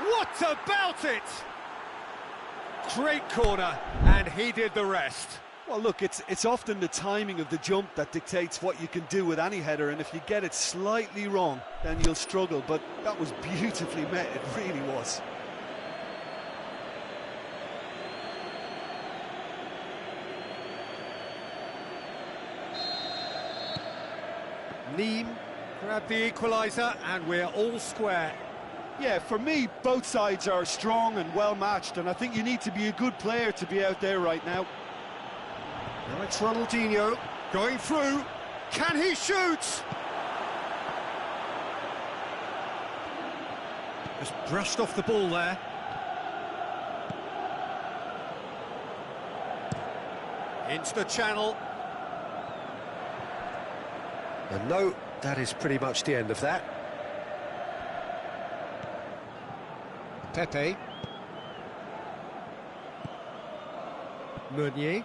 What about it? Great corner, and he did the rest. Well, look, it's often the timing of the jump that dictates what you can do with any header, and if you get it slightly wrong, then you'll struggle, but that was beautifully met, it really was. Nîmes grabbed the equaliser, and we're all square. Yeah, for me, both sides are strong and well matched, and I think you need to be a good player to be out there right now. Now it's Ronaldinho going through. Can he shoot? Just brushed off the ball there. Into the channel. And no, that is pretty much the end of that. Pepe. Meunier.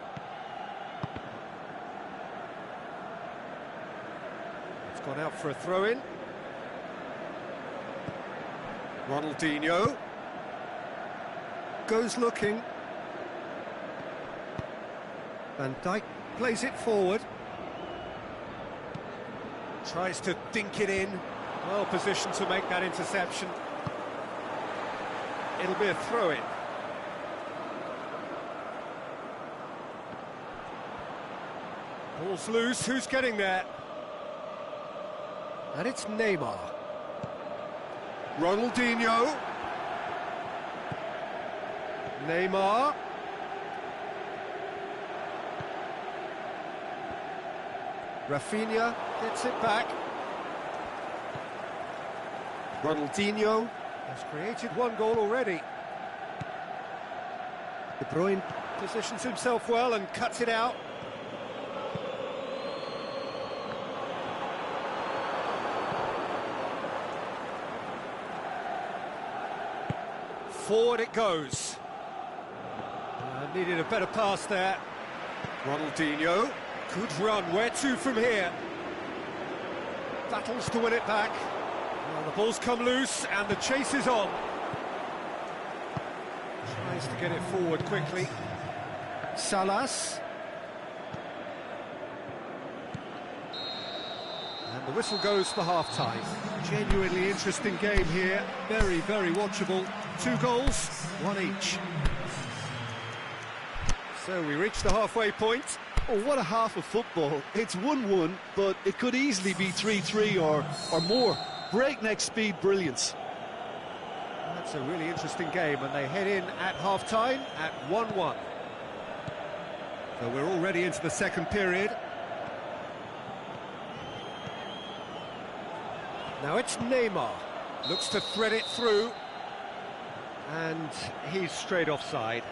It's gone out for a throw-in. Ronaldinho. Goes looking. Van Dijk plays it forward. Tries to dink it in. Well positioned to make that interception. It'll be a throw-in. Ball's loose, who's getting there? And it's Neymar. Ronaldinho. Neymar. Rafinha gets it back. Ronaldinho has created one goal already. De Bruyne positions himself well and cuts it out. Forward it goes. Needed a better pass there. Ronaldinho. Good run. Where to from here? Battles to win it back. Well, the ball's come loose and the chase is on. Tries to get it forward quickly. Salas. And the whistle goes for half-time. Genuinely interesting game here. Very, very watchable. 2 goals, 1 each. So we reach the halfway point. Oh, what a half of football. It's 1-1, but it could easily be 3-3 or more. Breakneck speed brilliance. That's a really interesting game, and they head in at half-time at 1-1. So we're already into the second period. Now it's Neymar. Looks to thread it through. And he's straight offside.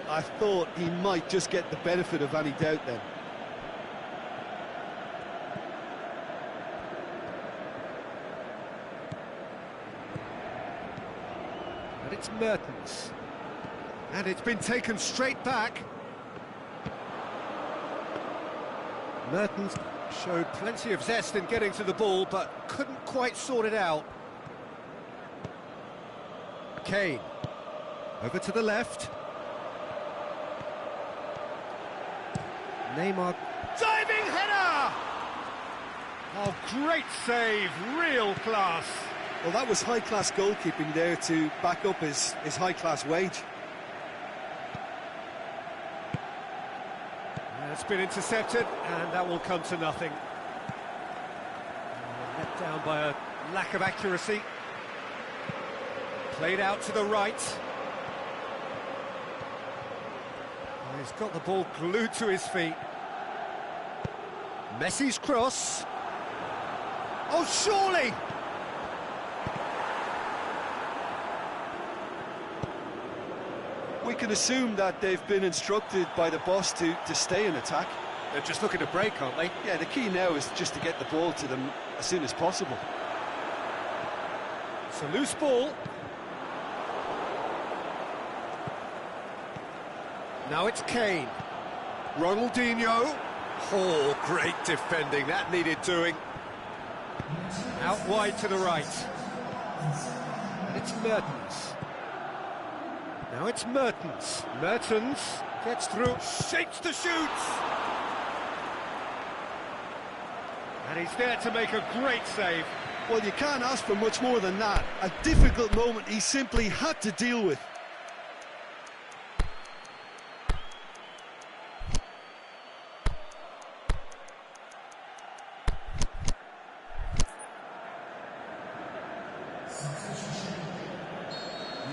I thought he might just get the benefit of any doubt then. It's Mertens. And it's been taken straight back. Mertens showed plenty of zest in getting to the ball, but couldn't quite sort it out. Kane. Over to the left. Neymar. Diving header! Oh, great save, real class. Well, that was high-class goalkeeping there to back up his high-class wage. It's been intercepted, and that will come to nothing. Let down by a lack of accuracy. Played out to the right. He's got the ball glued to his feet. Messi's cross. Oh, surely! We can assume that they've been instructed by the boss to stay in attack. They're just looking to break, aren't they? Yeah, the key now is just to get the ball to them as soon as possible. It's a loose ball. Now it's Kane. Ronaldinho. Oh, great defending. That needed doing. Out wide to the right. It's Mertens. Now it's Mertens. Mertens gets through, shapes to shoot. And he's there to make a great save. Well, you can't ask for much more than that. A difficult moment he simply had to deal with.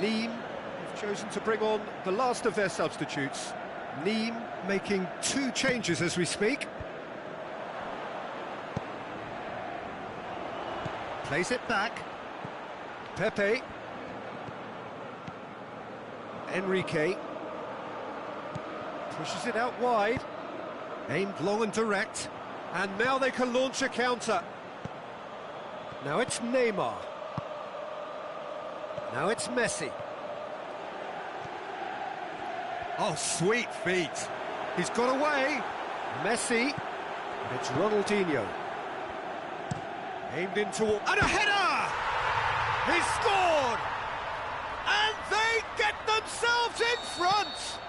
Nîmes have chosen to bring on the last of their substitutes. Nîmes making 2 changes as we speak. Plays it back. Pepe. Enrique. Pushes it out wide. Aimed long and direct. And now they can launch a counter. Now it's Neymar. Now it's Messi. Oh, sweet feet. He's got away. Messi. It's Ronaldinho. Aimed into... And a header! He's scored! And they get themselves in front!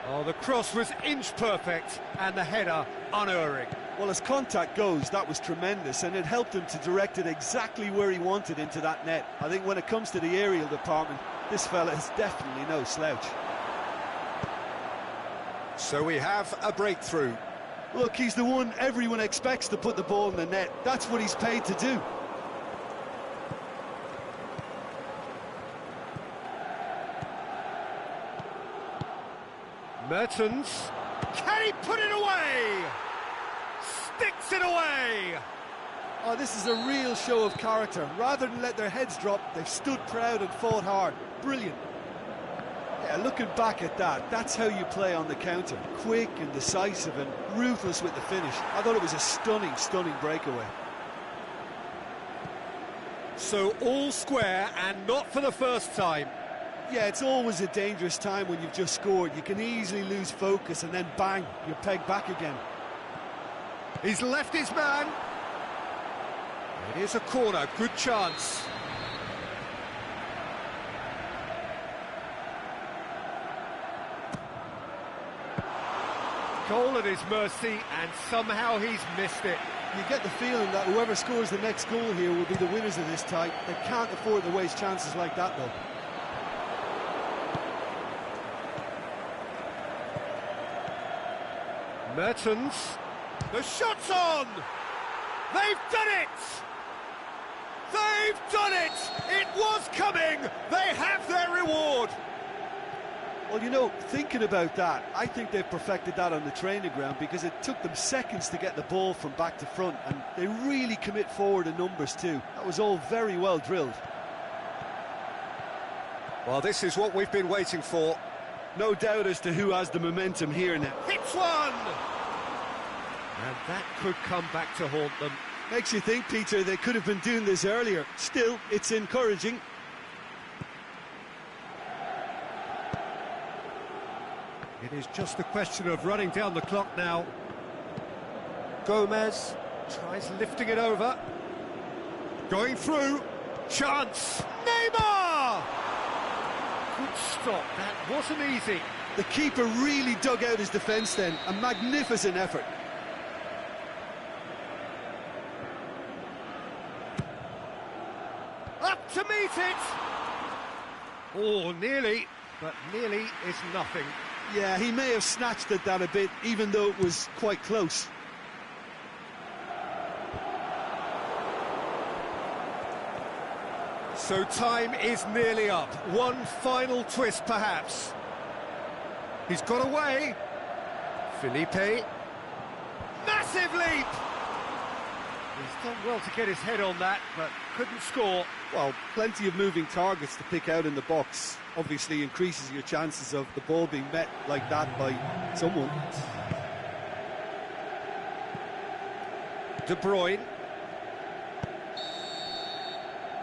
Oh, the cross was inch perfect, and the header unerring. Well, as contact goes, that was tremendous, and it helped him to direct it exactly where he wanted into that net. I think when it comes to the aerial department, this fella is definitely no slouch. So we have a breakthrough. Look, he's the one everyone expects to put the ball in the net. That's what he's paid to do. Mertens. Can he put it away? Sticks it away! Oh, this is a real show of character. Rather than let their heads drop, they've stood proud and fought hard. Brilliant. Yeah, looking back at that, that's how you play on the counter. Quick and decisive and ruthless with the finish. I thought it was a stunning, stunning breakaway. So all square, and not for the first time. Yeah, it's always a dangerous time when you've just scored. You can easily lose focus and then bang, you're pegged back again. He's left his man. It is a corner, good chance. Goal at his mercy, and somehow he's missed it. You get the feeling that whoever scores the next goal here will be the winners of this tie. They can't afford to waste chances like that, though. Mertens. The shot's on! They've done it! They've done it! It was coming! They have their reward! Well, you know, thinking about that, I think they've perfected that on the training ground because it took them seconds to get the ball from back to front, and they really commit forward in numbers too. That was all very well drilled. Well, this is what we've been waiting for. No doubt as to who has the momentum here now. Hits one! And that could come back to haunt them. Makes you think, Peter, they could have been doing this earlier. Still, it's encouraging. It is just a question of running down the clock now. Gomez tries lifting it over. Going through. Chance. Neymar! Good stop. That wasn't easy. The keeper really dug out his defence then. A magnificent effort. Up to meet it! Oh, nearly, but nearly is nothing. Yeah, he may have snatched at that a bit, even though it was quite close. So time is nearly up. One final twist, perhaps. He's got away. Felipe. Massive leap! He's done well to get his head on that, but couldn't score. Well, plenty of moving targets to pick out in the box. Obviously increases your chances of the ball being met like that by someone. De Bruyne.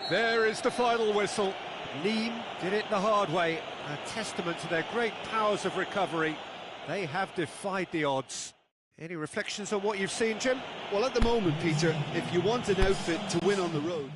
There is the final whistle. Nîmes did it the hard way. A testament to their great powers of recovery. They have defied the odds. Any reflections on what you've seen, Jim? Well, at the moment, Peter, if you want an outfit to win on the road,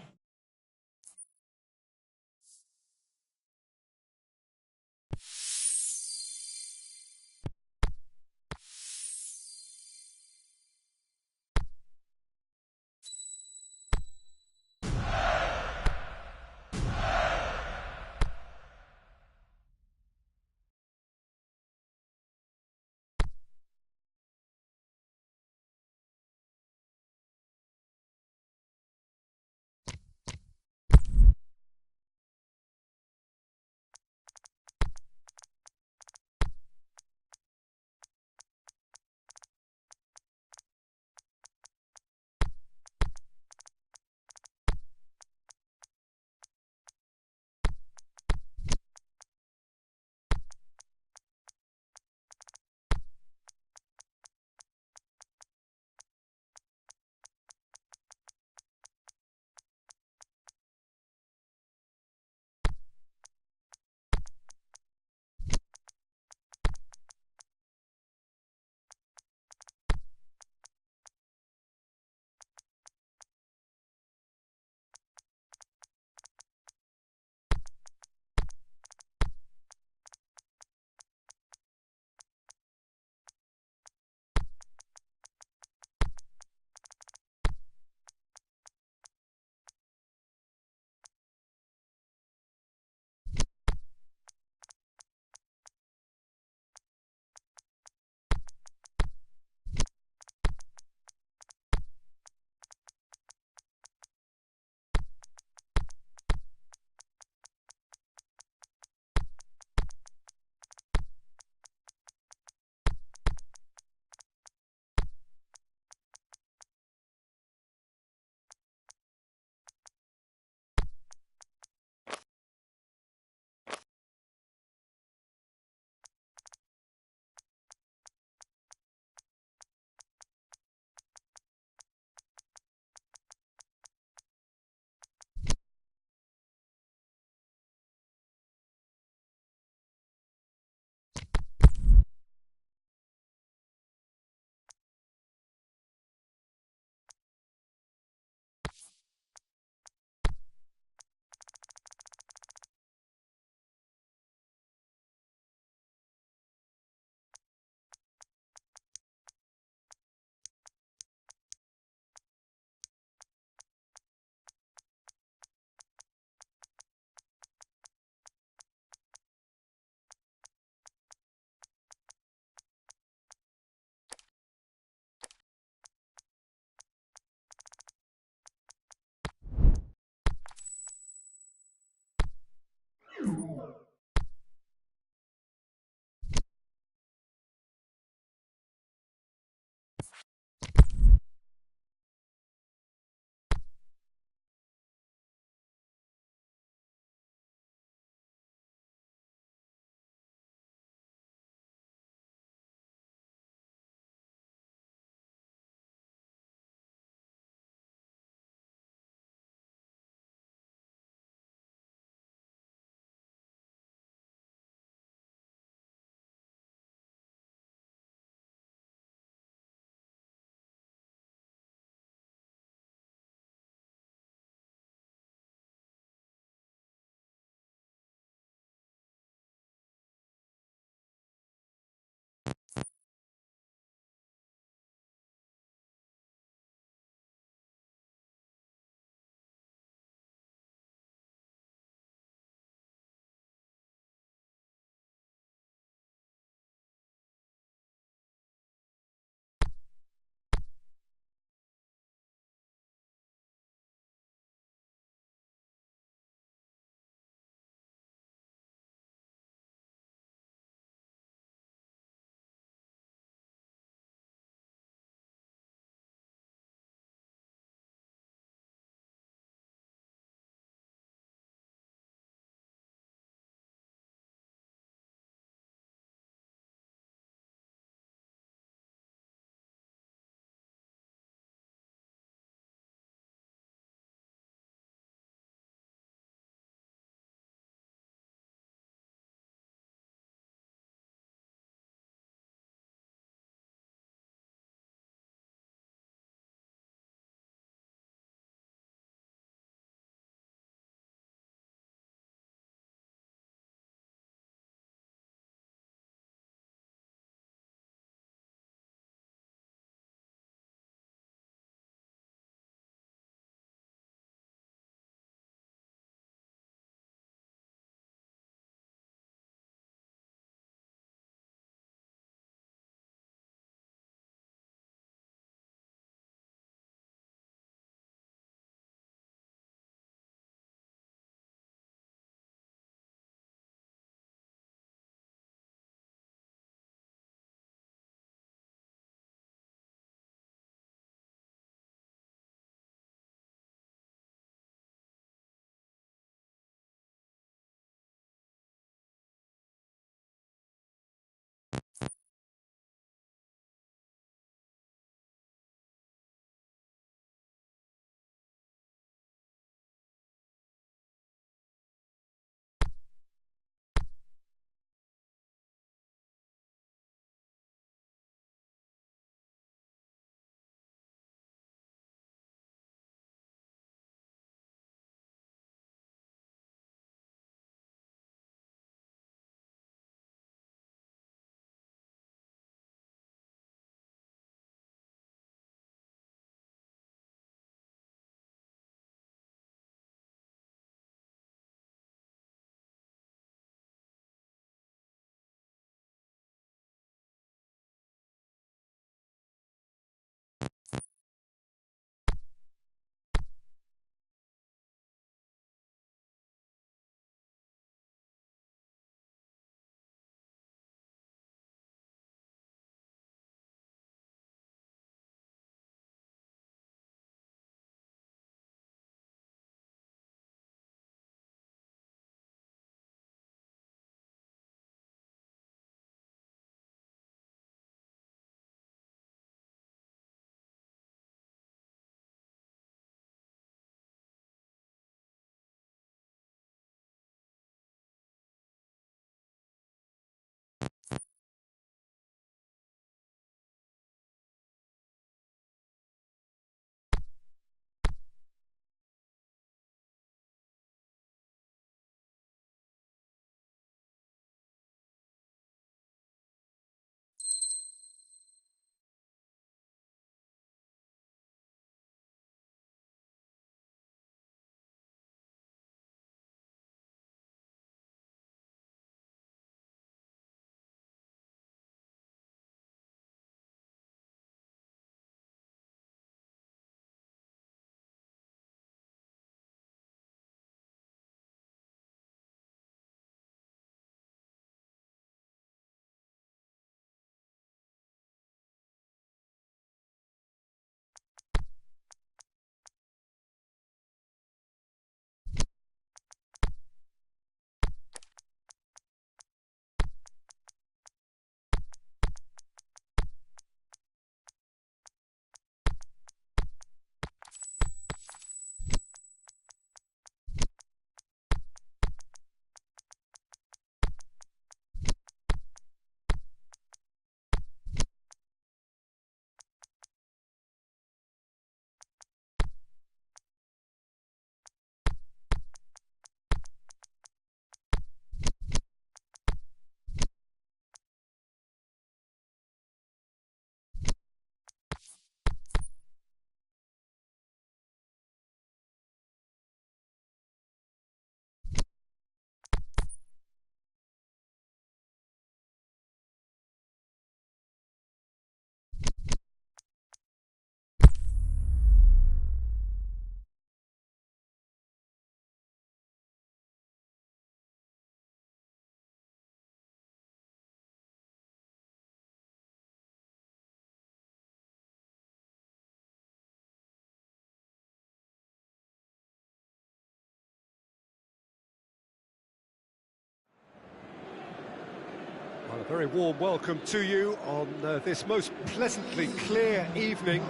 Very warm welcome to you on this most pleasantly clear evening.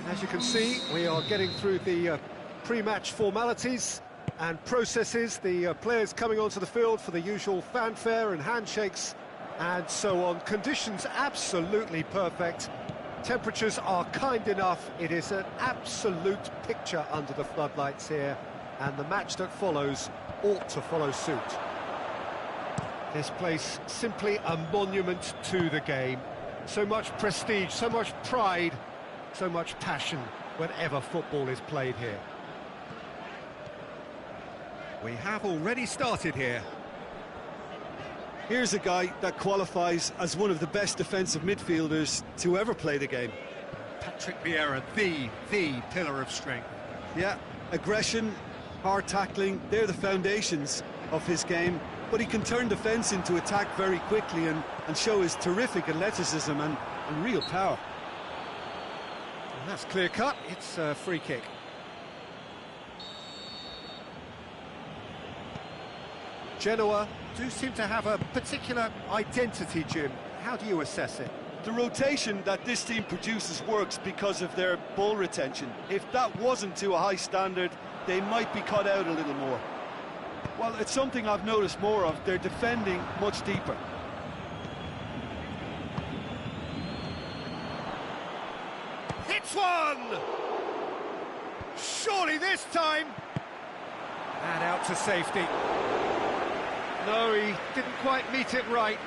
As you can see, we are getting through the pre-match formalities and processes, the players coming onto the field for the usual fanfare and handshakes and so on. Conditions absolutely perfect. Temperatures are kind enough. It is an absolute picture under the floodlights here, and the match that follows ought to follow suit. This place simply a monument to the game. So much prestige, so much pride, so much passion whenever football is played here. We have already started here. Here's a guy that qualifies as one of the best defensive midfielders to ever play the game. Patrick Vieira, the pillar of strength. Yeah, aggression, hard tackling, they're the foundations of his game, but he can turn defence into attack very quickly and show his terrific athleticism and real power. And that's clear cut, it's a free kick. Genoa do seem to have a particular identity, Jim. How do you assess it? The rotation that this team produces works because of their ball retention. If that wasn't to a high standard, they might be cut out a little more. Well, it's something I've noticed more of. They're defending much deeper. Hits one! Surely this time! And out to safety. No, he didn't quite meet it right.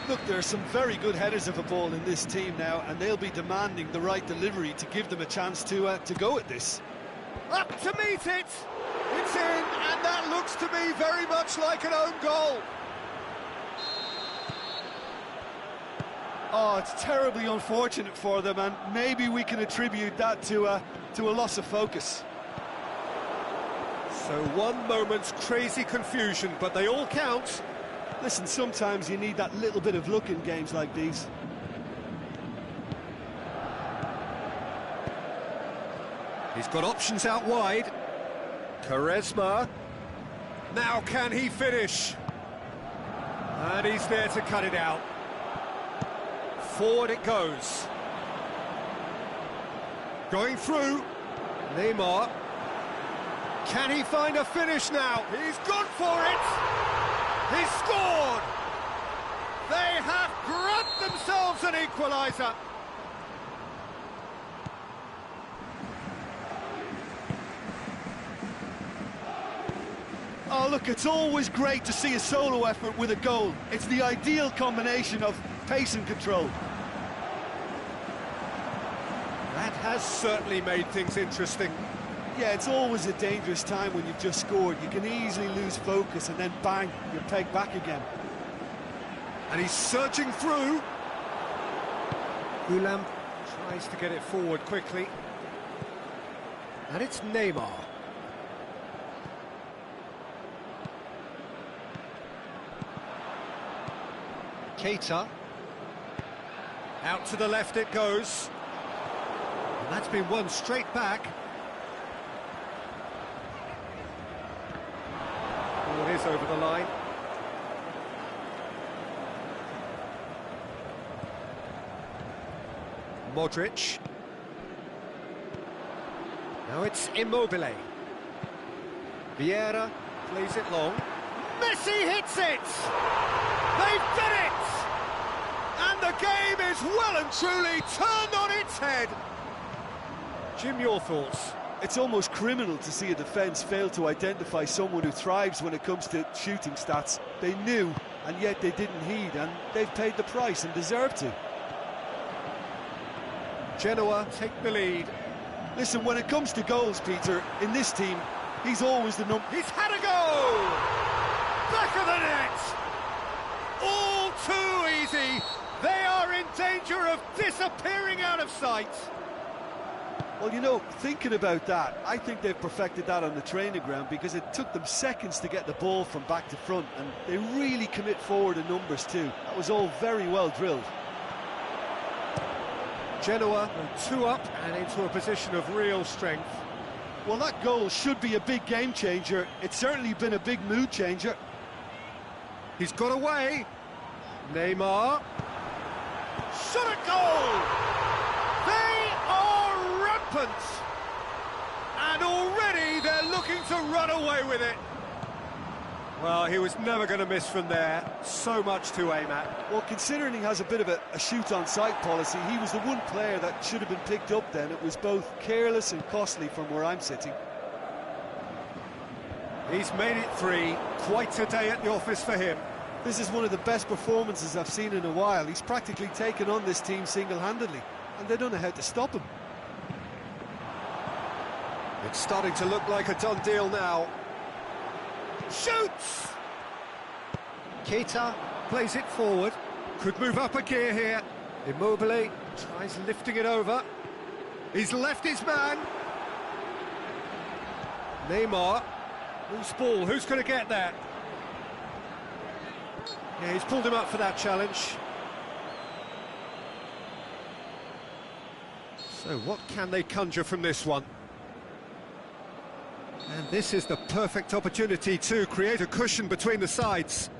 Look, there are some very good headers of a ball in this team now, and they'll be demanding the right delivery to give them a chance to go at this. Up to meet it! It's in, and that looks to me very much like an own goal. Oh, it's terribly unfortunate for them, and maybe we can attribute that to a loss of focus. So one moment's crazy confusion, but they all count. Listen, sometimes you need that little bit of luck in games like these. He's got options out wide. Quaresma. Now can he finish? And he's there to cut it out. Forward it goes. Going through. Neymar. Can he find a finish now? He's gone for it! He's scored! They have grabbed themselves an equaliser! Oh, look, it's always great to see a solo effort with a goal. It's the ideal combination of pace and control. That has certainly made things interesting. Yeah, it's always a dangerous time when you've just scored. You can easily lose focus and then bang, you're pegged back again. And he's surging through. Ulam tries to get it forward quickly. And it's Neymar. Keita. Out to the left it goes. And that's been won straight back. Oh, it is over the line. Modric. Now it's Immobile. Vieira plays it long. Messi hits it! They've done it! And the game is well and truly turned on its head. Jim, your thoughts? It's almost criminal to see a defence fail to identify someone who thrives when it comes to shooting stats. They knew, and yet they didn't heed, and they've paid the price and deserve to. Genoa take the lead. Listen, when it comes to goals, Peter, in this team, he's always the number... He's had a goal! Back of the net! All too easy! They are in danger of disappearing out of sight! Well, you know, thinking about that, I think they've perfected that on the training ground because it took them seconds to get the ball from back to front, and they really commit forward in numbers too. That was all very well drilled. Genoa 2 up and into a position of real strength. Well, that goal should be a big game changer. It's certainly been a big mood changer. He's got away. Neymar. Shot at goal! They are rampant! And already they're looking to run away with it. Well, he was never going to miss from there. So much to aim at. Well, considering he has a bit of a shoot-on-sight policy, he was the one player that should have been picked up then. It was both careless and costly from where I'm sitting. He's made it 3. Quite a day at the office for him. This is one of the best performances I've seen in a while. He's practically taken on this team single-handedly, and they don't know how to stop him. It's starting to look like a done deal now. Shoots! Keita plays it forward. Could move up a gear here. Immobile tries lifting it over. He's left his man. Neymar. Loose ball. Who's going to get that? Yeah, he's pulled him up for that challenge. So what can they conjure from this one? And this is the perfect opportunity to create a cushion between the sides.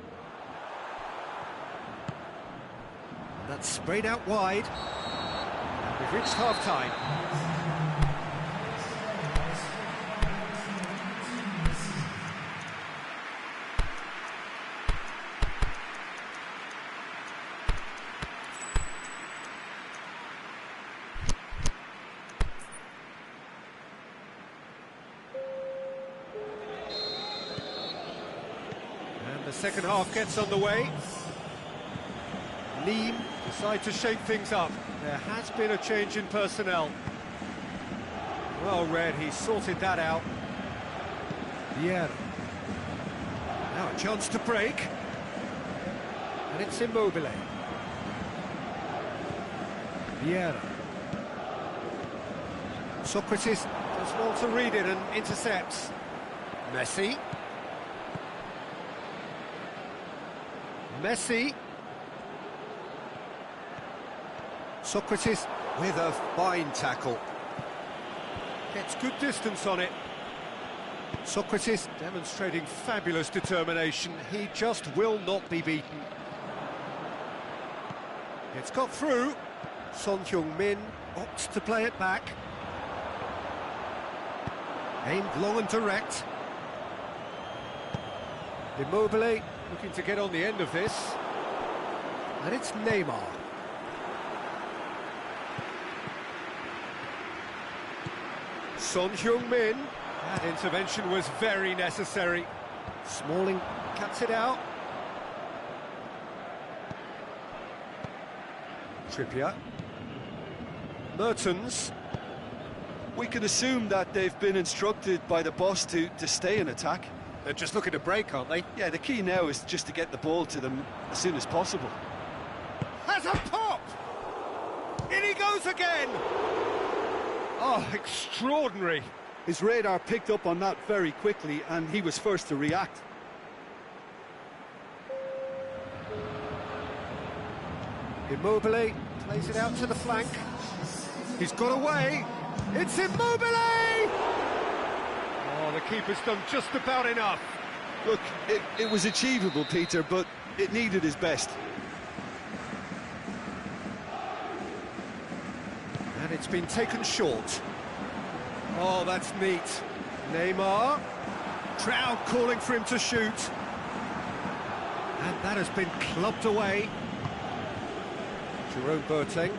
And that's sprayed out wide. We've reached half-time. The second half gets underway. Lee decide to shake things up. There has been a change in personnel. Well read, he sorted that out. Vieira. Now a chance to break. And it's Immobile. Vieira. Socrates does well to read it and intercepts. Messi. Messi. Socrates with a fine tackle. Gets good distance on it. Socrates demonstrating fabulous determination. He just will not be beaten. It's got through. Son Heung-min opts to play it back. Aimed long and direct. Immobile looking to get on the end of this. And it's Neymar. Son Heung-min. That intervention was very necessary. Smalling cuts it out. Trippier. Mertens. We can assume that they've been instructed by the boss to stay in attack. They're just looking to break, aren't they? Yeah, the key now is just to get the ball to them as soon as possible. Has a pop! In he goes again! Oh, extraordinary. His radar picked up on that very quickly, and he was first to react. Immobile plays it out to the flank. He's got away. It's Immobile! Oh, the keeper's done just about enough. Look, it was achievable, Peter, but it needed his best. And it's been taken short. Oh, that's neat. Neymar. Crowd calling for him to shoot. And that has been clubbed away. Jerome Boateng.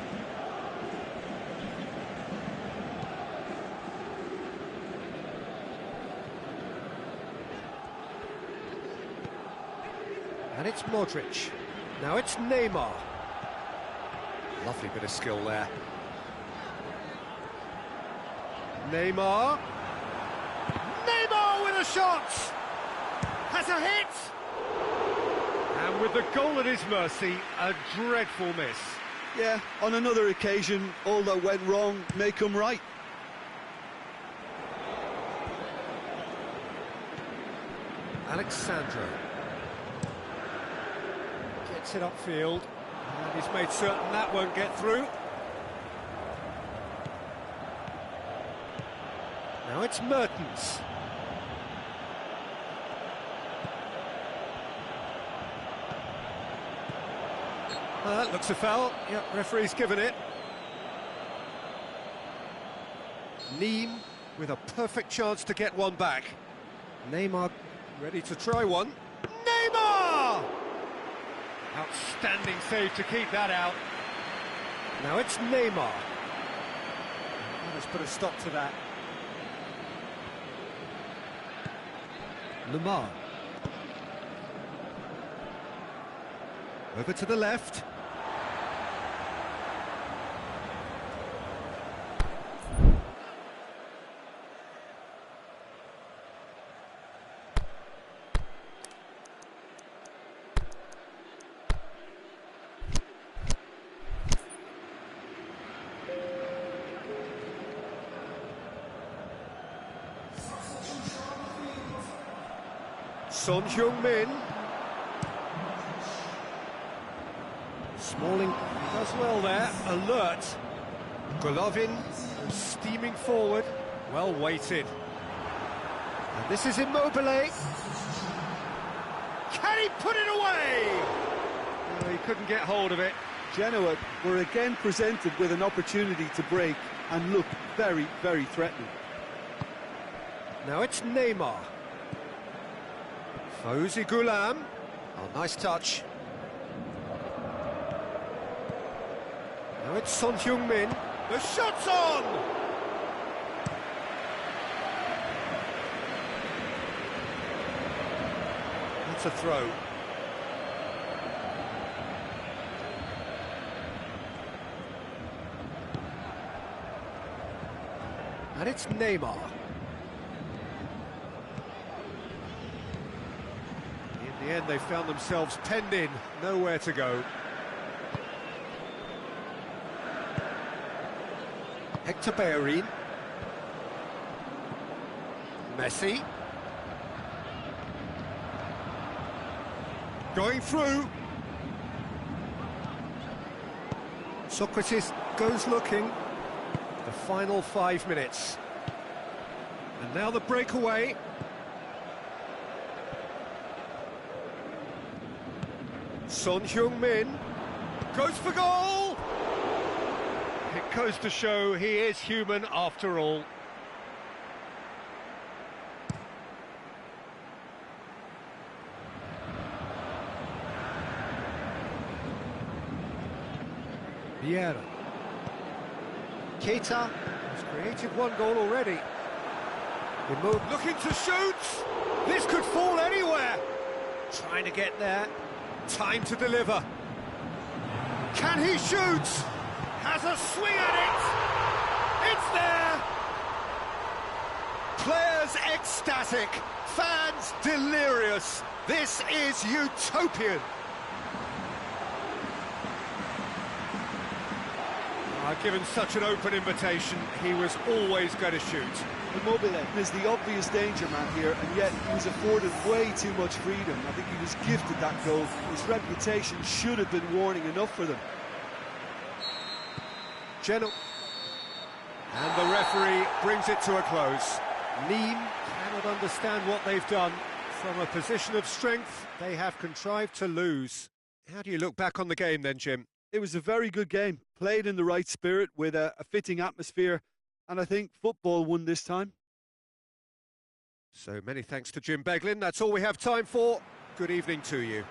And it's Modric. Now it's Neymar. Lovely bit of skill there. Neymar. Neymar with a shot! Has a hit! And with the goal at his mercy, a dreadful miss. Yeah, on another occasion, all that went wrong may come right. Alexandro. Gets it upfield. And he's made certain that won't get through. Now it's Mertens. That looks a foul. Yep, referee's given it. Neem with a perfect chance to get one back. Neymar ready to try one. Neymar! Outstanding save to keep that out. Now it's Neymar. Let's put a stop to that. Lamar. Over to the left. Son Heung-min. Smalling does well there, alert. Golovin steaming forward, well weighted. And this is Immobile. Can he put it away? No, he couldn't get hold of it. Genoa were again presented with an opportunity to break and looked very, very threatening. Now it's Neymar. Fawzi Ghulam. Oh, nice touch. Now it's Son Heung-min. The shot's on! That's a throw. And it's Neymar. In the end, they found themselves penned in, nowhere to go. Hector Bellerin. Messi. Going through. Socrates goes looking. The final 5 minutes. And now the breakaway. Son Heung-min goes for goal! It goes to show he is human after all. Vieira. Keita has created one goal already. Looking to shoot! This could fall anywhere! Trying to get there. Time to deliver. Can he shoot? Has a swing at it! It's there! Players ecstatic, fans delirious. This is utopian. Given such an open invitation, he was always going to shoot. Immobile is the obvious danger man here, and yet he was afforded way too much freedom. I think he was gifted that goal. His reputation should have been warning enough for them. Genoa. And the referee brings it to a close. Nîmes cannot understand what they've done. From a position of strength, they have contrived to lose. How do you look back on the game then, Jim? It was a very good game, played in the right spirit with a fitting atmosphere, and I think football won this time. So many thanks to Jim Beglin. That's all we have time for. Good evening to you.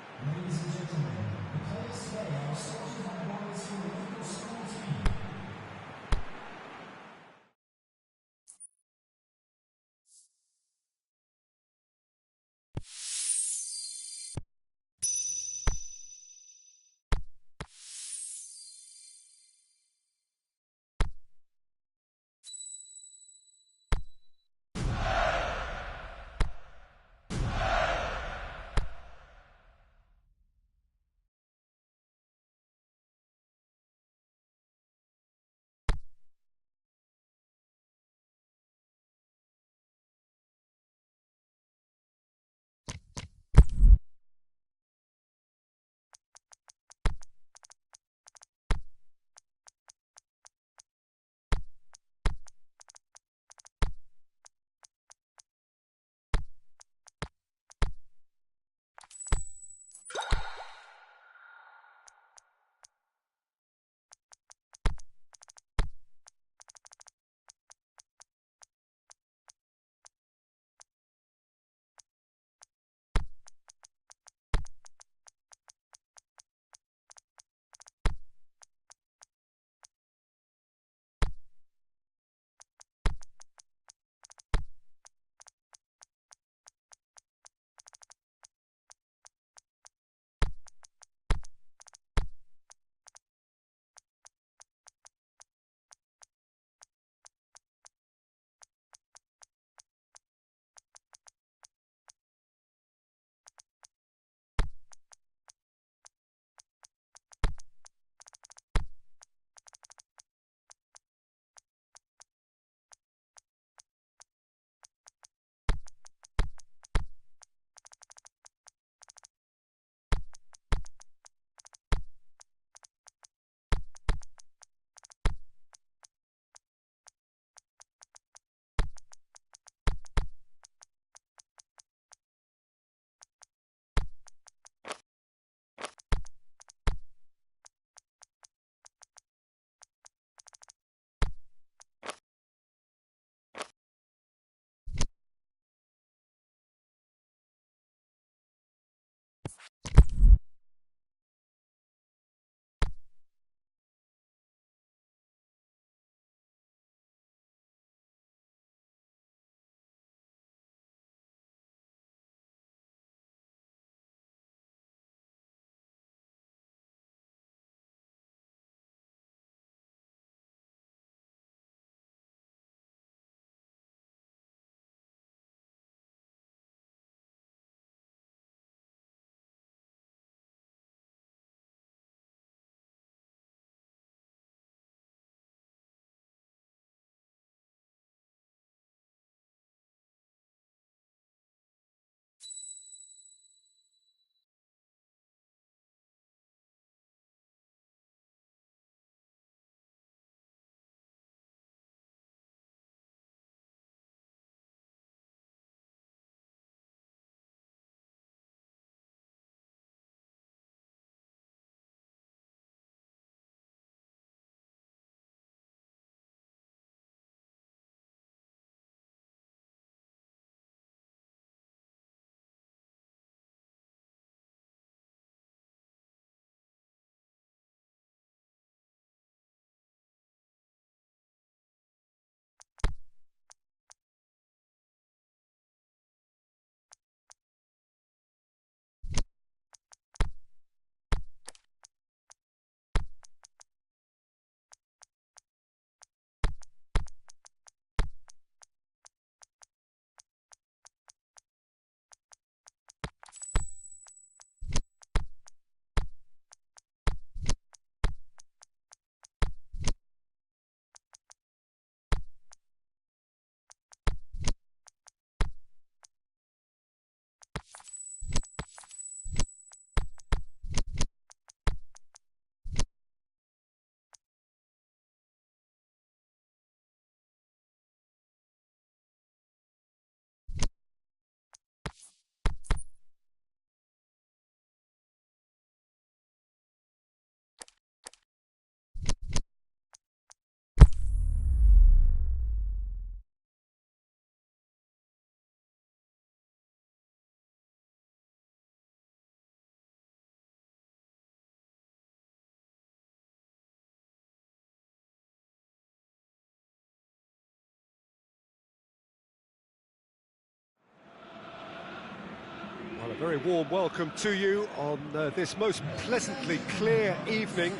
Very warm welcome to you on this most pleasantly clear evening.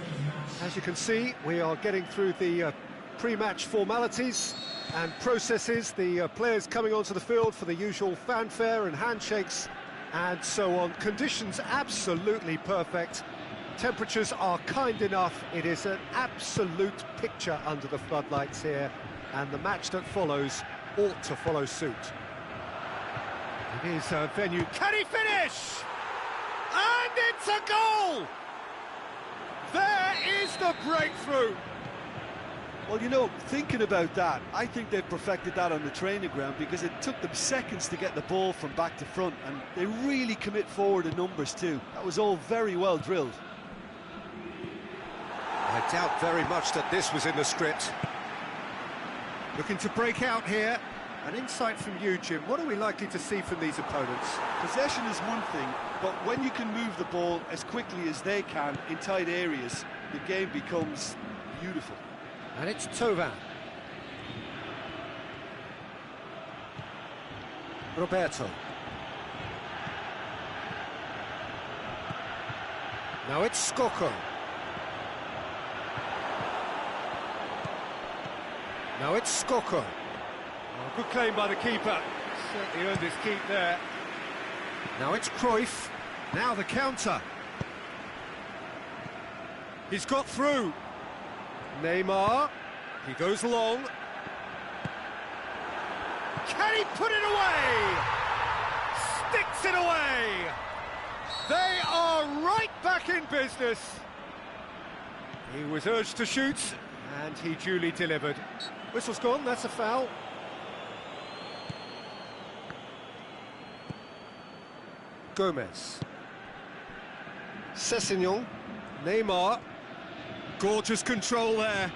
As you can see, we are getting through the pre-match formalities and processes, the players coming onto the field for the usual fanfare and handshakes and so on. Conditions absolutely perfect. Temperatures are kind enough. It is an absolute picture under the floodlights here, and the match that follows ought to follow suit. It is a venue. Can he finish? And it's a goal! There is the breakthrough! Well, you know, thinking about that, I think they've perfected that on the training ground, because it took them seconds to get the ball from back to front, and they really commit forward in numbers too. That was all very well drilled. I doubt very much that this was in the script. Looking to break out here. An insight from you, Jim. What are we likely to see from these opponents? Possession is one thing, but when you can move the ball as quickly as they can in tight areas, the game becomes beautiful. And it's Thauvin. Roberto. Now it's Scocco. Now it's Scocco. Oh, good claim by the keeper. Certainly earned his keep there. Now it's Cruyff. Now the counter. He's got through. Neymar. He goes long. Can he put it away? Sticks it away. They are right back in business. He was urged to shoot, and he duly delivered. Whistle's gone, that's a foul. Gomez. Sessegnon. Neymar. Gorgeous control there.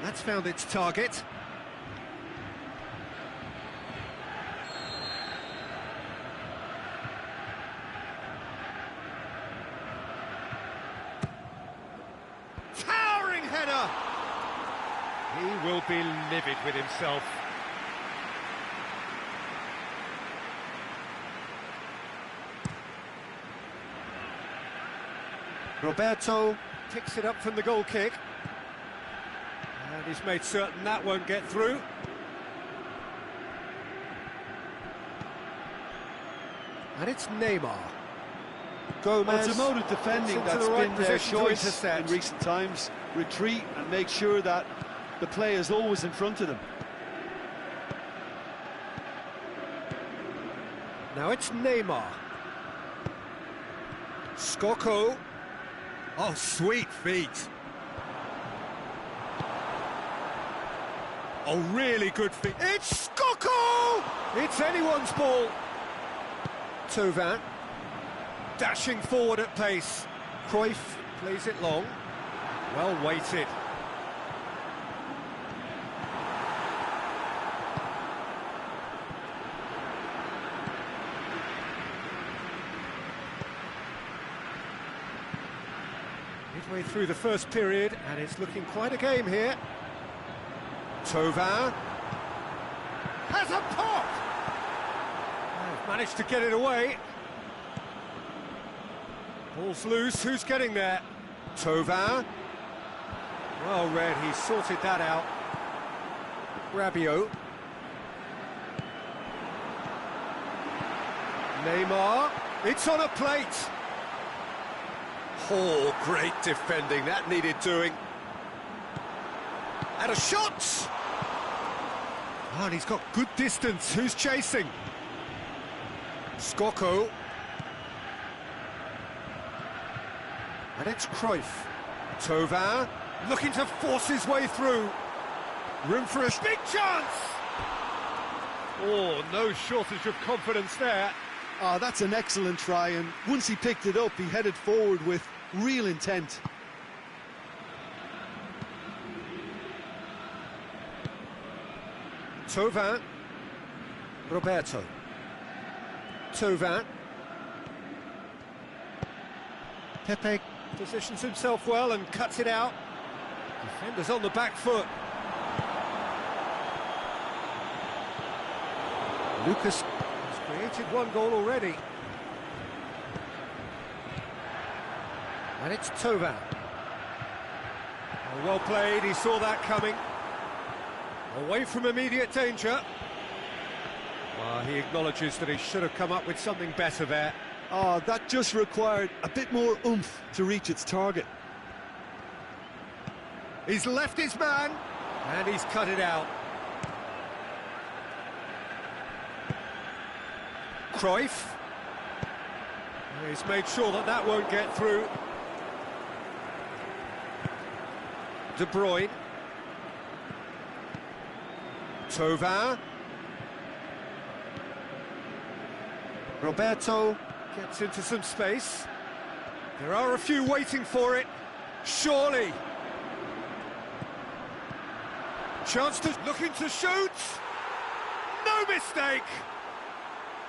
That's found its target. Towering header! He will be livid with himself. Roberto picks it up from the goal kick. And he's made certain that won't get through. And it's Neymar. Gomez. Well, it's a mode of defending that's been their choice in recent times. Retreat and make sure that the play is always in front of them. Now it's Neymar. Scocco. Oh, sweet feet. Oh, really good feet. It's Scocco! It's anyone's ball. Thauvin. Dashing forward at pace. Cruyff plays it long. Well weighted. Midway through the first period, and it's looking quite a game here. Thauvin has a pop! They've managed to get it away. Ball's loose, who's getting there? Thauvin. Well read, he's sorted that out. Rabiot. Neymar. It's on a plate. Oh, great defending, that needed doing. And a shot! Oh, and he's got good distance, who's chasing? Scocco. And it's Cruyff. Thauvin looking to force his way through. Room for a big chance! Oh, no shortage of confidence there. Oh, that's an excellent try, and once he picked it up, he headed forward with real intent. Thauvin. Roberto. Thauvin. Pepe positions himself well and cuts it out. Defenders on the back foot. Lucas has created one goal already. And it's Tova. Oh, well played, he saw that coming. Away from immediate danger. Well, he acknowledges that he should have come up with something better there. Oh, that just required a bit more oomph to reach its target. He's left his man, and he's cut it out. Cruyff. He's made sure that that won't get through. De Bruyne. Thauvin. Roberto gets into some space. There are a few waiting for it. Surely. Chance to looking to shoot. No mistake.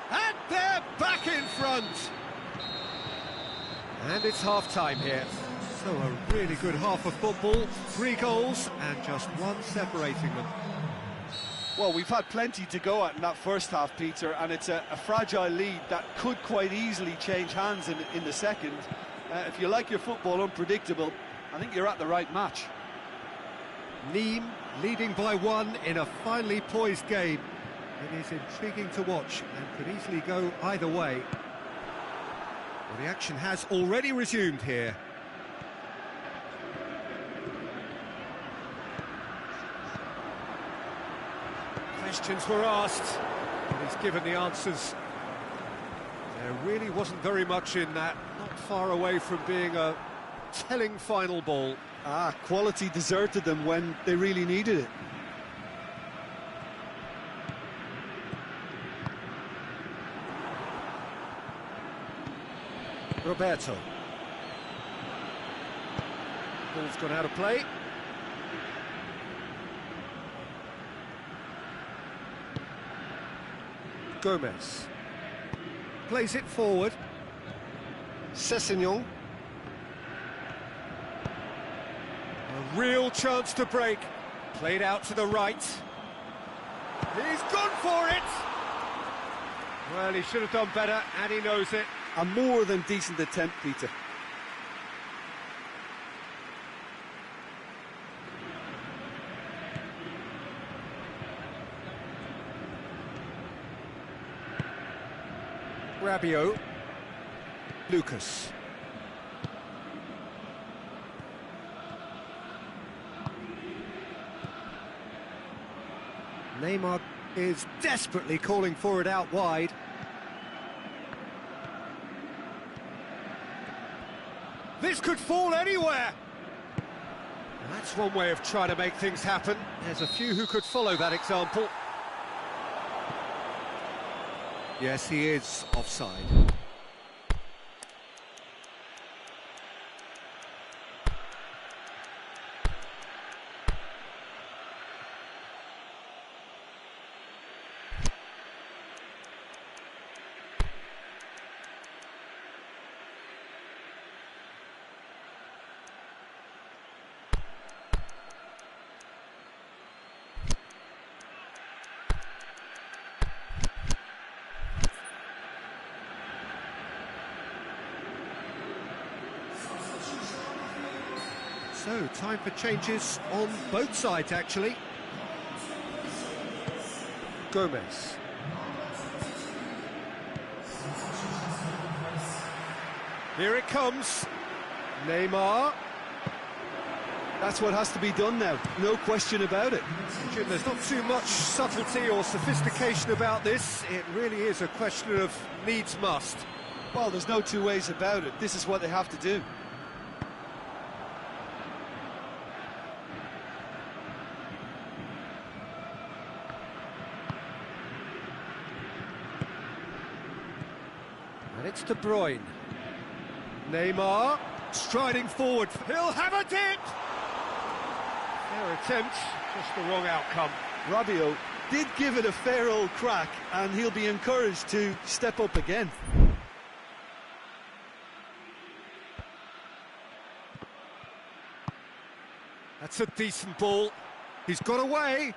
And they're back in front. And it's half-time here. So a really good half of football. 3 goals and just one separating them. Well, we've had plenty to go at in that first half, Peter, and it's a fragile lead that could quite easily change hands in the second. If you like your football unpredictable, I think you're at the right match. Nîmes leading by 1 in a finely poised game. It is intriguing to watch and could easily go either way. Well, the action has already resumed here. Questions were asked, and he's given the answers. There really wasn't very much in that, not far away from being a telling final ball. Quality deserted them when they really needed it. Roberto. Ball's gone out of play. Gomez. Plays it forward. Sessegnon. A real chance to break. Played out to the right. He's gone for it! Well, he should have done better, and he knows it. A more than decent attempt, Peter. Rabiot. Lucas. Neymar is desperately calling for it out wide. This could fall anywhere. That's one way of trying to make things happen. There's a few who could follow that example. Yes, he is offside. So, time for changes on both sides, actually. Gomez. Here it comes. Neymar. That's what has to be done now, no question about it. Jim, there's not too much subtlety or sophistication about this. It really is a question of needs must. Well, there's no two ways about it. This is what they have to do. And it's De Bruyne. Neymar striding forward. He'll have a dip! Fair attempt, just the wrong outcome. Rabiot did give it a fair old crack, and he'll be encouraged to step up again. That's a decent ball. He's got away.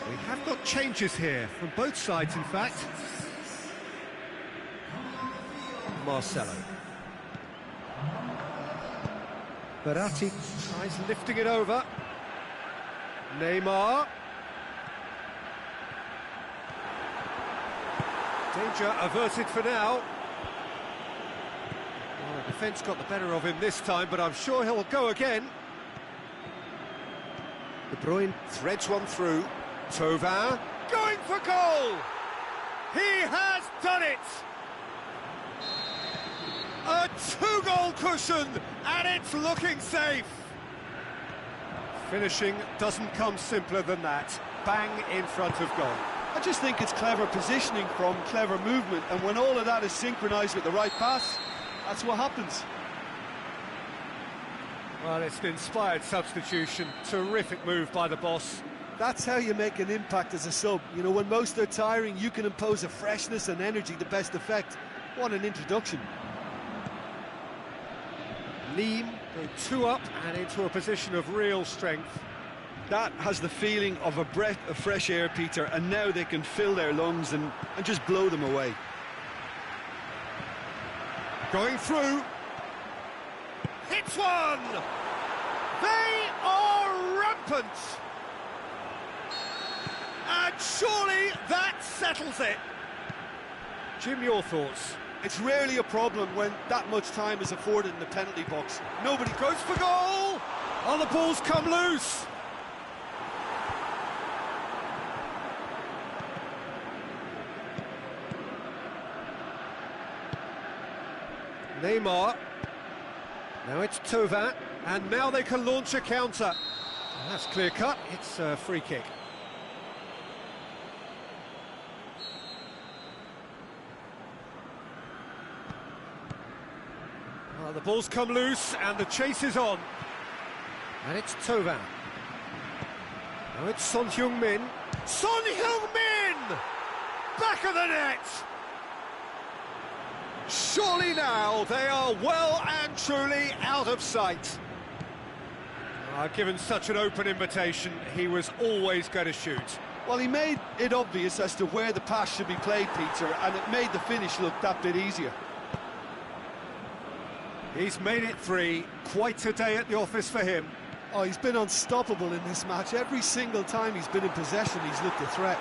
We have got changes here from both sides, in fact. Marcelo. Verratti tries lifting it over. Neymar. Danger averted for now. Well, the defence got the better of him this time, but I'm sure he'll go again. De Bruyne threads one through. Thauvin going for goal! He has done it! A two-goal cushion, and it's looking safe. Finishing doesn't come simpler than that. Bang in front of goal. I just think it's clever positioning from clever movement, and when all of that is synchronised with the right pass, that's what happens. Well, it's an inspired substitution. Terrific move by the boss. That's how you make an impact as a sub. You know, when most are tiring, you can impose a freshness and energy to best effect. What an introduction. Neem go two up and into a position of real strength. That has the feeling of a breath of fresh air, Peter, and now they can fill their lungs and just blow them away. Going through. Hits one! They are rampant! And surely that settles it. Jim, your thoughts? It's rarely a problem when that much time is afforded in the penalty box. Nobody goes for goal! Oh, the ball's come loose! Neymar. Now it's Thauvin, and now they can launch a counter. That's clear-cut, it's a free kick. Well, the ball's come loose, and the chase is on. And it's Thauvin. Now it's Son Heung-min. Son Heung-min! Back of the net! Surely now they are well and truly out of sight. Given such an open invitation, he was always going to shoot. Well, he made it obvious as to where the pass should be played, Peter, and it made the finish look that bit easier. He's made it three. Quite a day at the office for him. Oh, he's been unstoppable in this match. Every single time he's been in possession, he's looked a threat.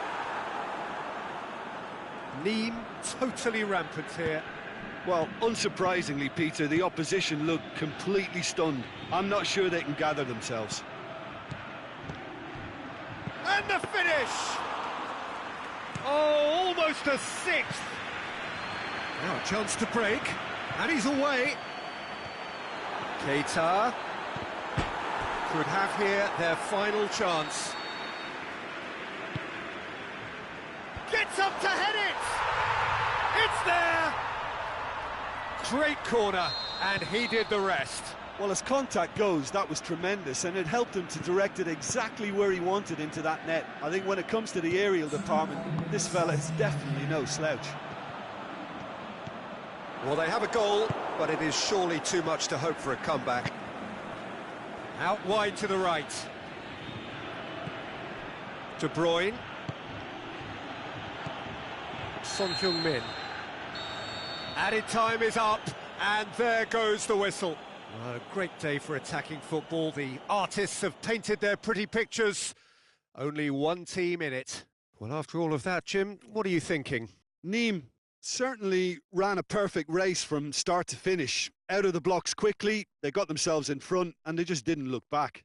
Neem totally rampant here. Well, unsurprisingly, Peter, the opposition look completely stunned. I'm not sure they can gather themselves. And the finish! Oh, almost a sixth. Now a chance to break, and he's away. Keita could have here their final chance. Gets up to head it! It's there! Great corner, and he did the rest. Well, as contact goes, that was tremendous, and it helped him to direct it exactly where he wanted into that net. I think when it comes to the aerial department, this fella is definitely no slouch. Well, they have a goal, but it is surely too much to hope for a comeback. Out wide to the right. De Bruyne. Son Heung-min. Added time is up, and there goes the whistle. Well, a great day for attacking football. The artists have painted their pretty pictures. Only one team in it. Well, after all of that, Jim, what are you thinking? Neem certainly ran a perfect race from start to finish. Out of the blocks quickly, they got themselves in front, and they just didn't look back.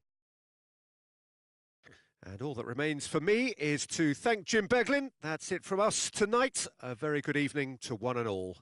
And all that remains for me is to thank Jim Beglin. That's it from us tonight. A very good evening to one and all.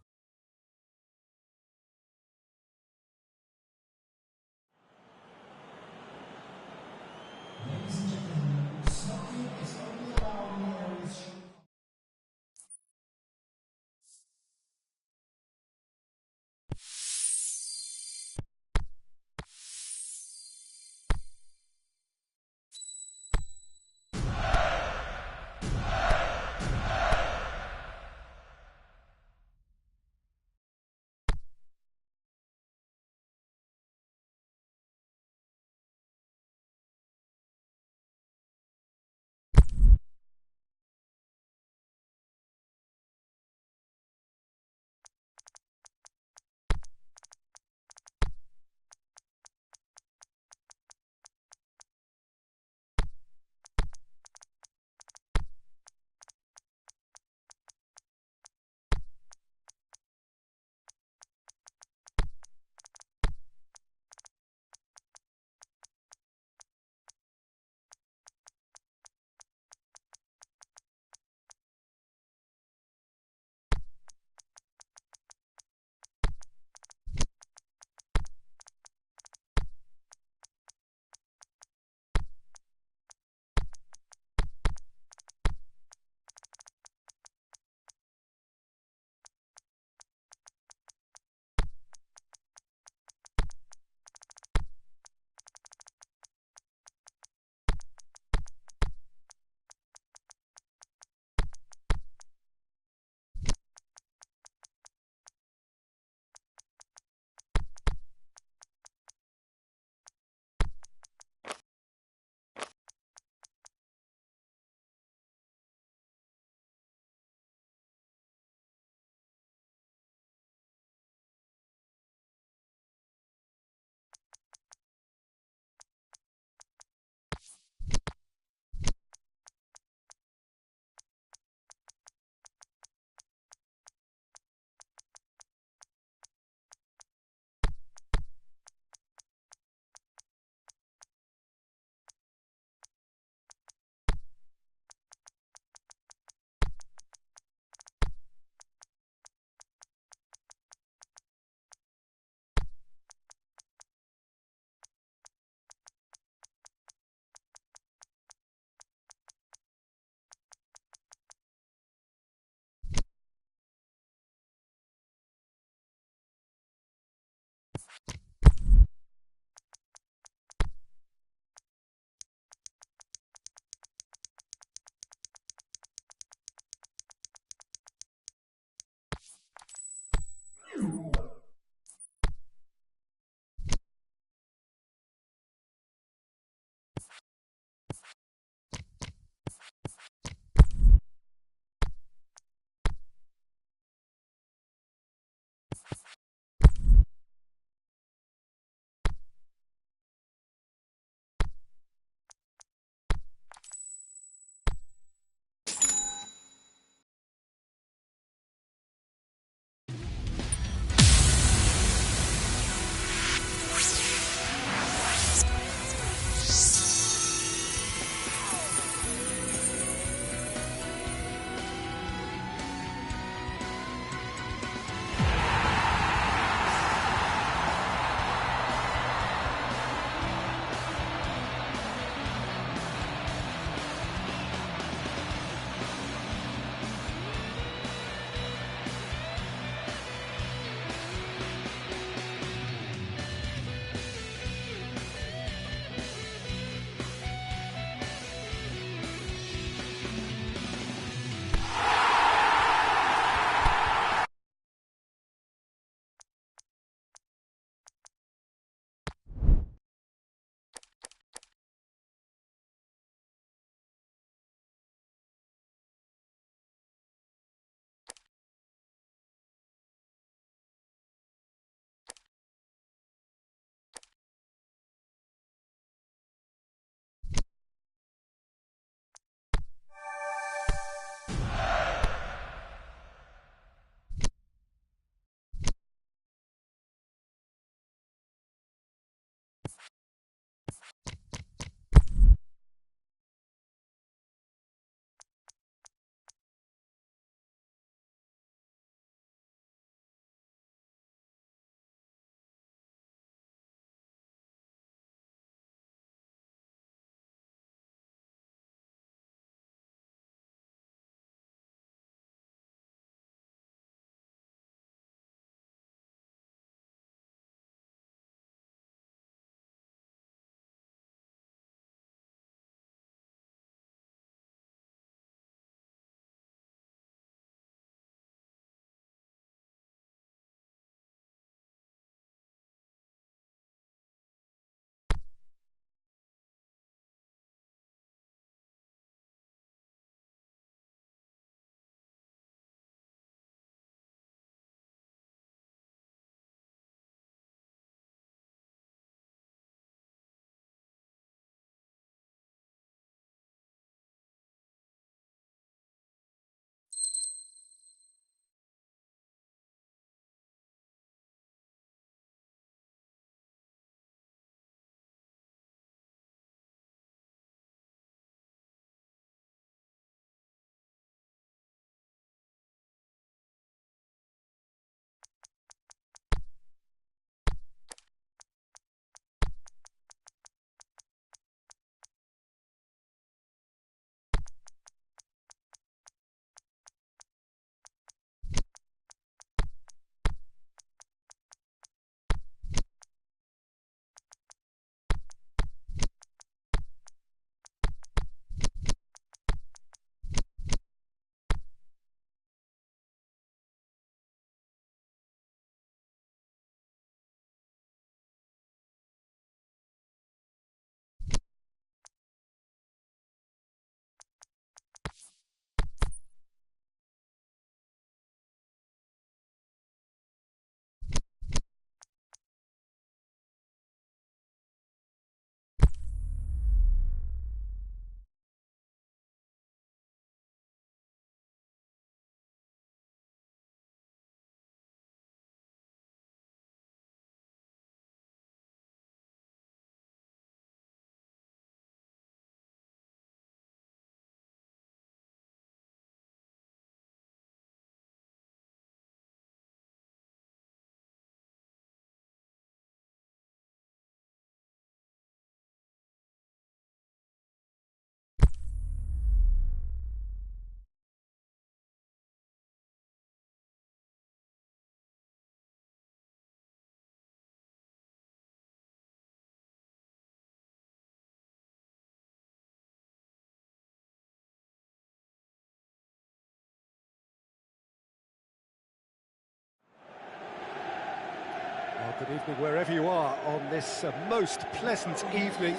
Good evening wherever you are on this most pleasant evening.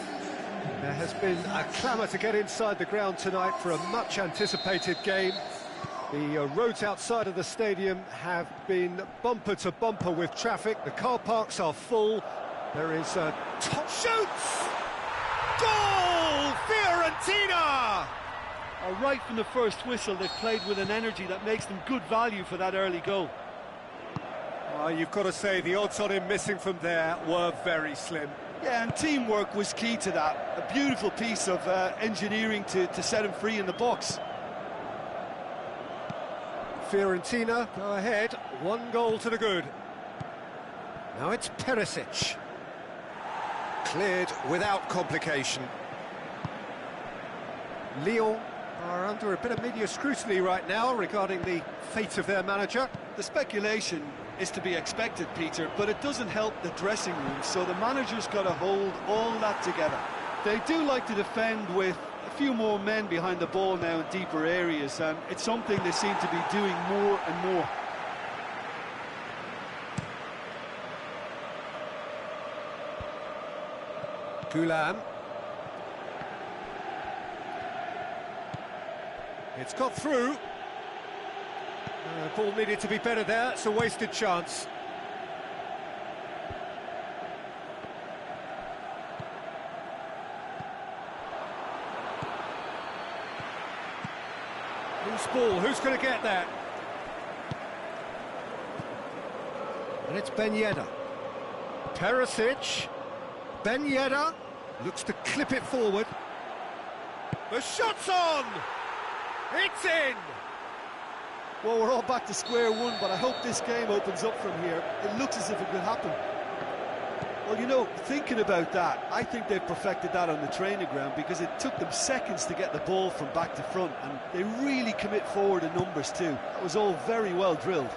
There has been a clamour to get inside the ground tonight for a much-anticipated game. The roads outside of the stadium have been bumper to bumper with traffic. The car parks are full. There is a top shoots! Goal! Fiorentina! Right from the first whistle, they've played with an energy that makes them good value for that early goal. You've got to say the odds on him missing from there were very slim. Yeah, and teamwork was key to that. A beautiful piece of engineering to set him free in the box. Fiorentina go ahead, 1 goal to the good. Now it's Perisic. Cleared without complication. Lyon are under a bit of media scrutiny right now regarding the fate of their manager. The speculation is to be expected, Peter, but it doesn't help the dressing room, so the manager's got to hold all that together. They do like to defend with a few more men behind the ball now in deeper areas, and it's something they seem to be doing more and more. Gulam. It's got through. Ball needed to be better there. It's a wasted chance. Loose ball. Who's going to get that? And it's Ben Yedder. Perisic. Ben Yedder looks to clip it forward. The shot's on! It's in! Well, we're all back to square one, but I hope this game opens up from here. It looks as if it could happen. Well, you know, thinking about that, I think they've perfected that on the training ground because it took them seconds to get the ball from back to front, and they really commit forward in numbers too. That was all very well drilled.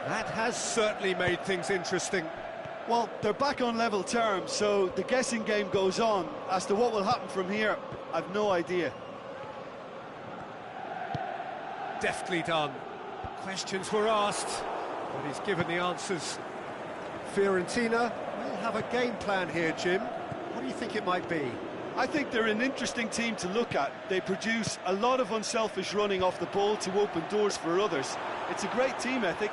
That has certainly made things interesting. Well, they're back on level terms, so the guessing game goes on. As to what will happen from here, I've no idea. Deftly done. Questions were asked, but he's given the answers. Fiorentina will have a game plan here, Jim. What do you think it might be? I think they're an interesting team to look at. They produce a lot of unselfish running off the ball to open doors for others. It's a great team ethic.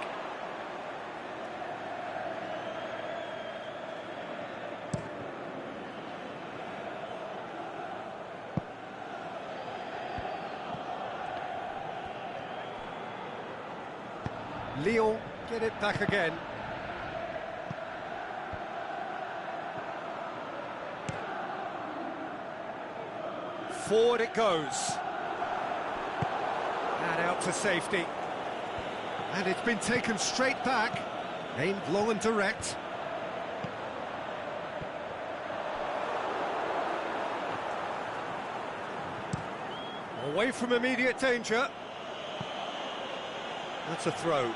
Lyon get it back again. Forward it goes. And out to safety. And it's been taken straight back. Aimed long and direct. Away from immediate danger. That's a throw.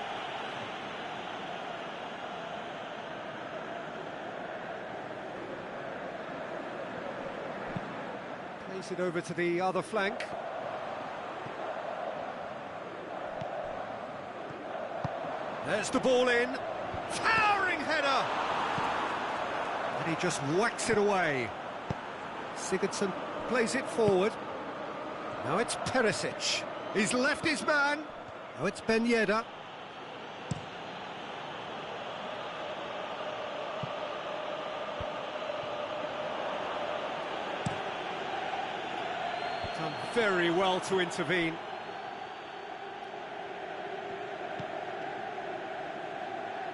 Plays it over to the other flank. There's the ball in. Towering header! And he just whacks it away. Sigurdsson plays it forward. Now it's Perisic. He's left his man. Now it's Ben Yedder. Done very well to intervene.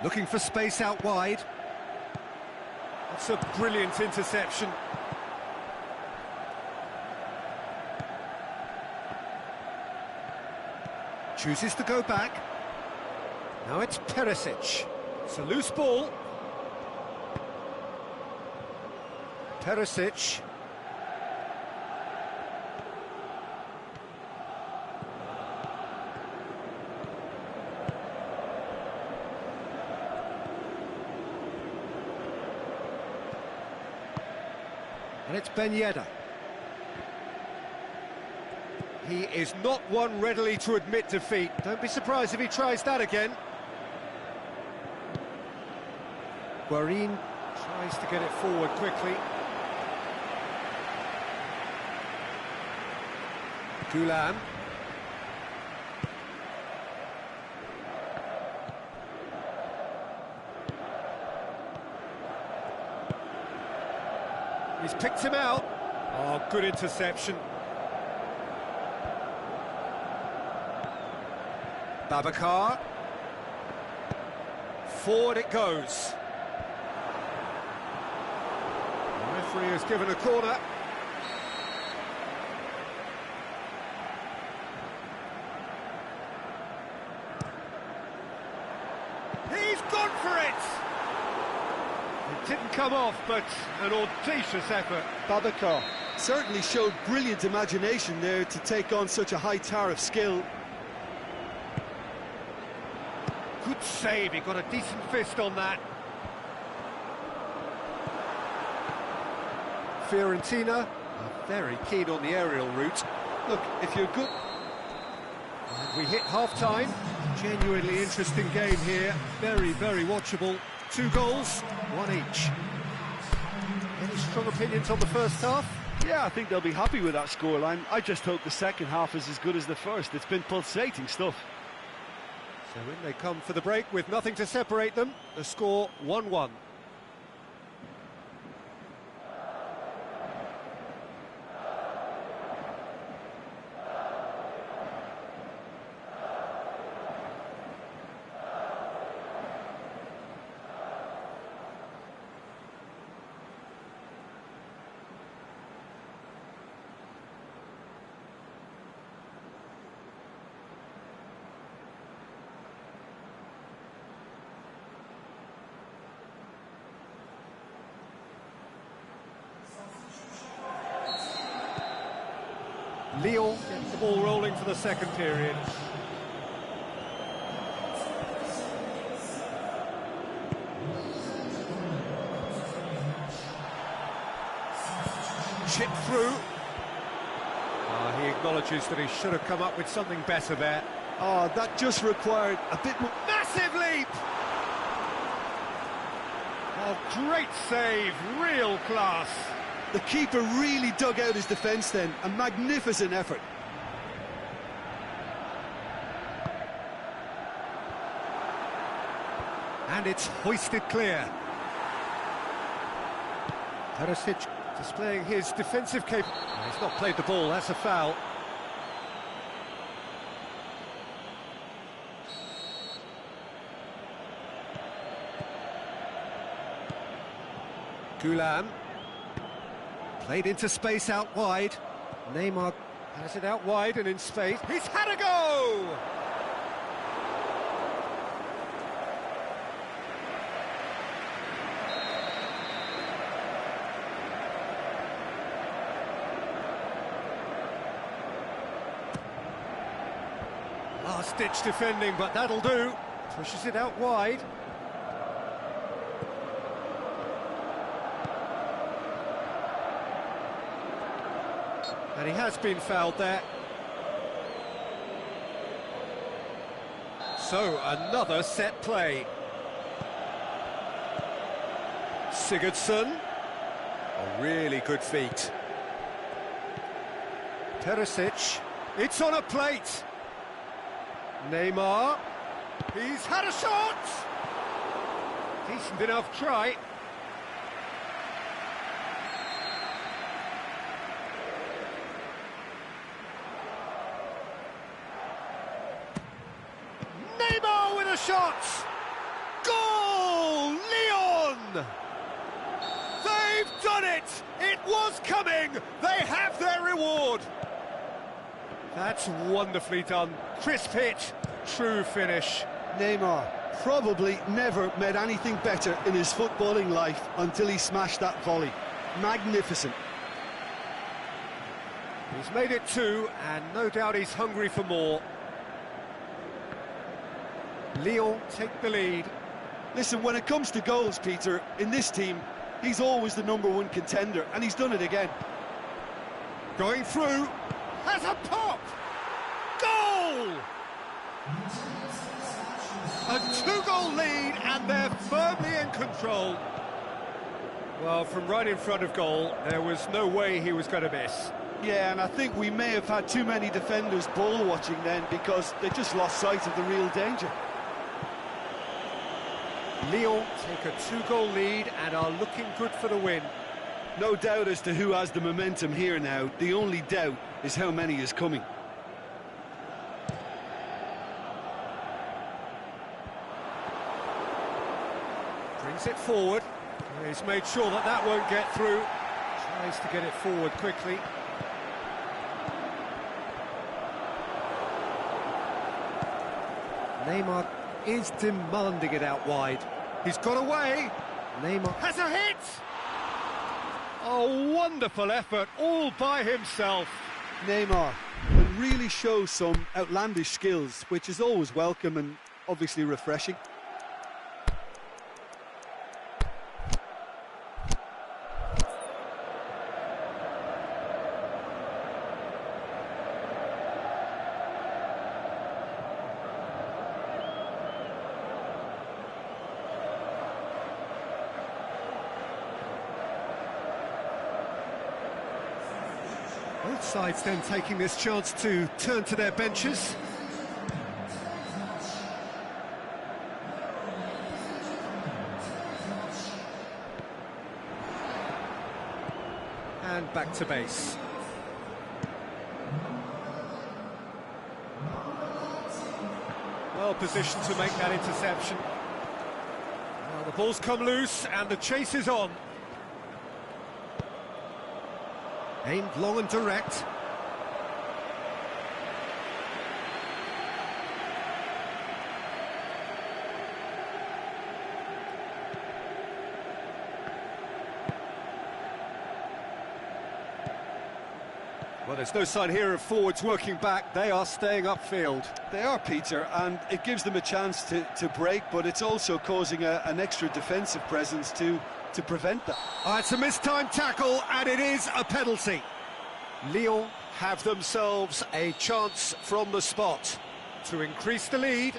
Looking for space out wide. That's a brilliant interception. Chooses to go back. Now it's Perisic. It's a loose ball. Perisic. And it's Ben Yedder. He is not one readily to admit defeat. Don't be surprised if he tries that again. Guarin tries to get it forward quickly. Gulan. He's picked him out. Oh, good interception. Babacar. Forward it goes. The referee has given a corner. He's gone for it! It didn't come off, but an audacious effort. Babacar certainly showed brilliant imagination there to take on such a high tower of skill. Good save, he got a decent fist on that. Fiorentina are very keen on the aerial route. Look, if you're good... And we hit half-time. Genuinely interesting game here. Very, very watchable. 2 goals, 1 each. Any strong opinions on the first half? Yeah, I think they'll be happy with that scoreline. I just hope the second half is as good as the first. It's been pulsating stuff. So in they come for the break with nothing to separate them. The score 1-1. Lyon gets the ball rolling for the second period. Chip through. He acknowledges that he should have come up with something better there. Oh, that just required a bit more... Massive leap! Oh, great save, real class. The keeper really dug out his defence then, a magnificent effort. And it's hoisted clear. Perisic displaying his defensive capability. He's not played the ball, that's a foul. Gulan. Played into space out wide. Neymar has it out wide and in space. He's had a go! Last-ditch defending, but that'll do. Pushes it out wide. And he has been fouled there. So, another set play. Sigurdsson. A really good feat. Perisic. It's on a plate. Neymar. He's had a shot! Decent enough try. Neymar with a shot! Goal! Lyon! They've done it! It was coming! They have their reward! That's wonderfully done. Crisp hit, true finish. Neymar probably never met anything better in his footballing life until he smashed that volley. Magnificent. He's made it 2, and no doubt he's hungry for more. Lyon take the lead. Listen, when it comes to goals, Peter, in this team, he's always the #1 contender, and he's done it again. Going through, has a pop! Goal! A two-goal lead, and they're firmly in control. Well, from right in front of goal, there was no way he was going to miss. Yeah, and I think we may have had too many defenders ball watching then, because they just lost sight of the real danger. Lyon take a two-goal lead and are looking good for the win. No doubt as to who has the momentum here now. The only doubt is how many is coming. Brings it forward. He's made sure that that won't get through. Tries to get it forward quickly. Neymar is demanding it out wide. He's got away. Neymar has a hit! Oh, wonderful effort, all by himself. Neymar can really show some outlandish skills, which is always welcome and obviously refreshing. Both sides then taking this chance to turn to their benches. And back to base. Well positioned to make that interception. Now the ball's come loose and the chase is on. Aimed long and direct. Well, there's no sign here of forwards working back. They are staying upfield. They are, Peter, and it gives them a chance to break, but it's also causing an extra defensive presence to prevent that. Oh, it's a mistimed tackle, and it is a penalty. Lyon have themselves a chance from the spot to increase the lead.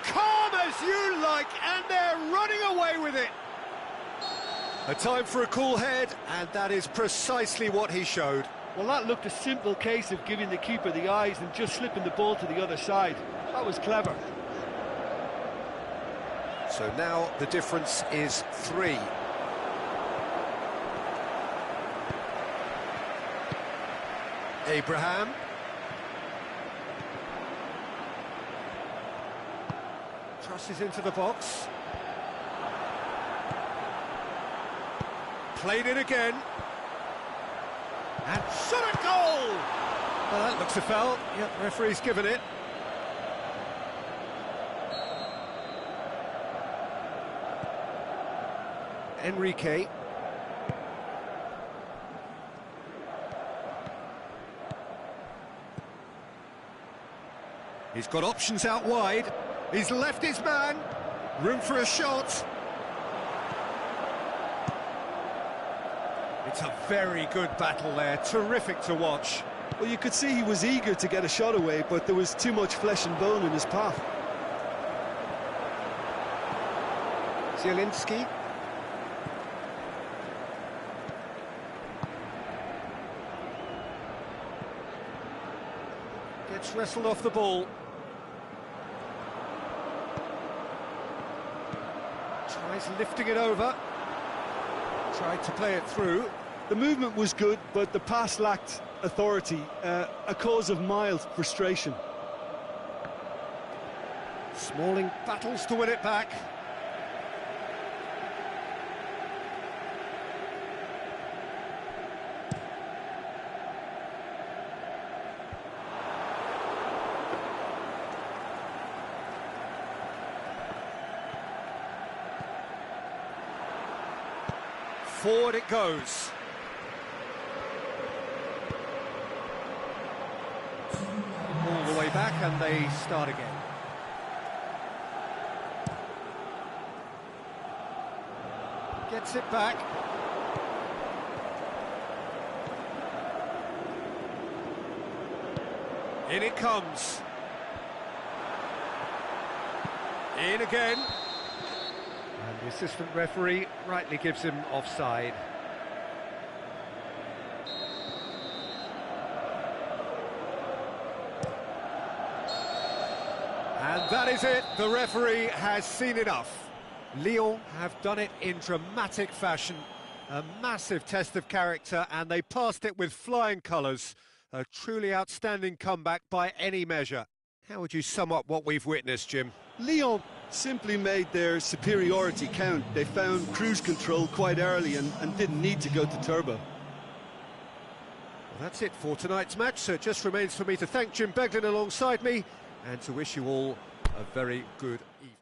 Calm as you like, and they're running away with it. A time for a cool head, and that is precisely what he showed. Well, that looked a simple case of giving the keeper the eyes and just slipping the ball to the other side. That was clever. So now the difference is 3. Abraham. Crosses into the box. Played it again. And shot a goal! That looks a foul. Yep, referee's given it. Enrique. He's got options out wide. He's left his man. Room for a shot. It's a very good battle there. Terrific to watch. Well, you could see he was eager to get a shot away, but there was too much flesh and bone in his path. Zielinski. Gets wrestled off the ball. Tries lifting it over. Tried to play it through. The movement was good, but the pass lacked authority, a cause of mild frustration. Smalling battles to win it back. Forward it goes. All the way back and they start again. Gets it back. In it comes. In again. And the assistant referee rightly gives him offside. And that is it. The referee has seen enough. Lyon have done it in dramatic fashion. A massive test of character, and they passed it with flying colours. A truly outstanding comeback by any measure. How would you sum up what we've witnessed, Jim? Lyon simply made their superiority count. They found cruise control quite early and didn't need to go to turbo. Well, that's it for tonight's match, so it just remains for me to thank Jim Beglin alongside me and to wish you all a very good evening.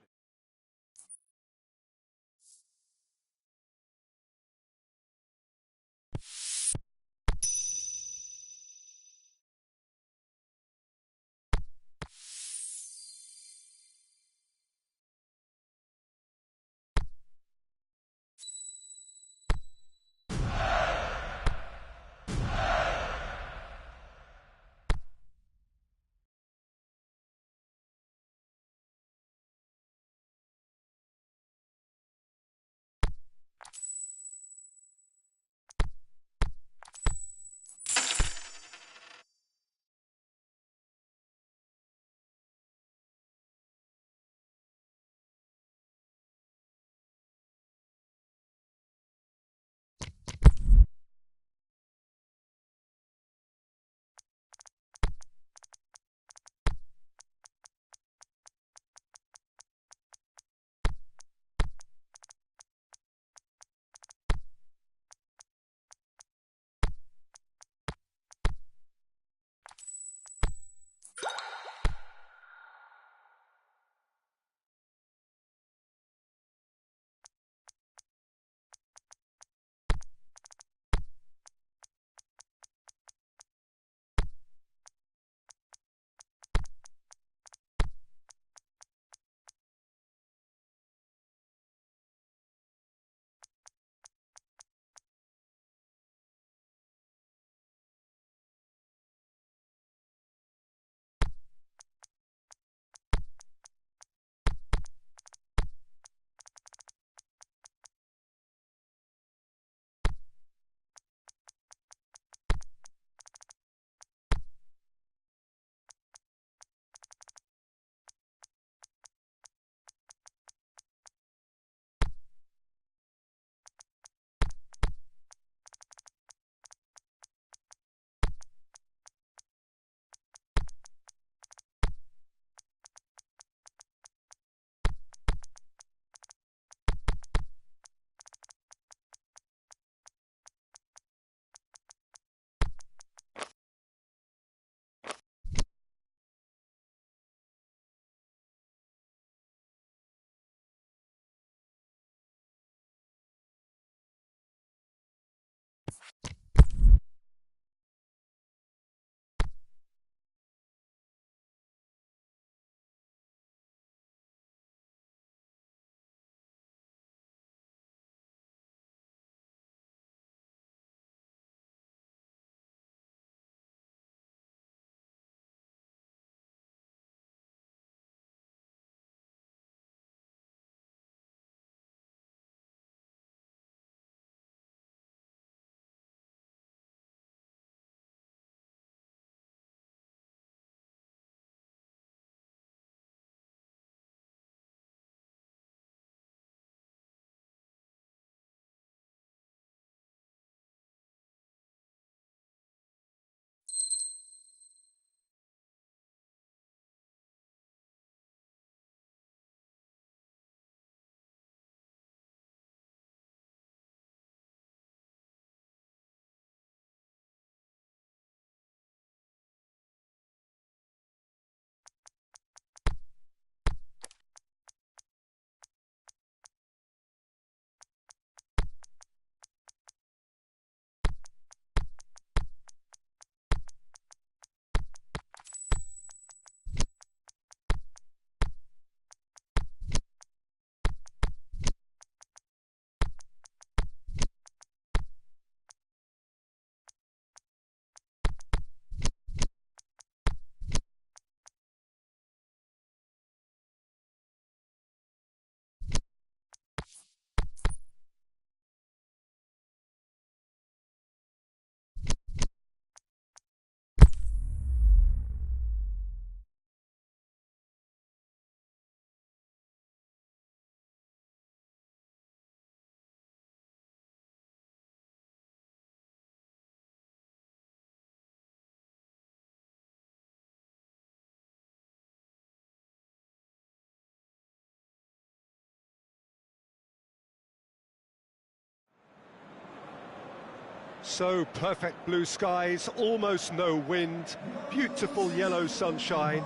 So perfect blue skies, almost no wind, beautiful yellow sunshine.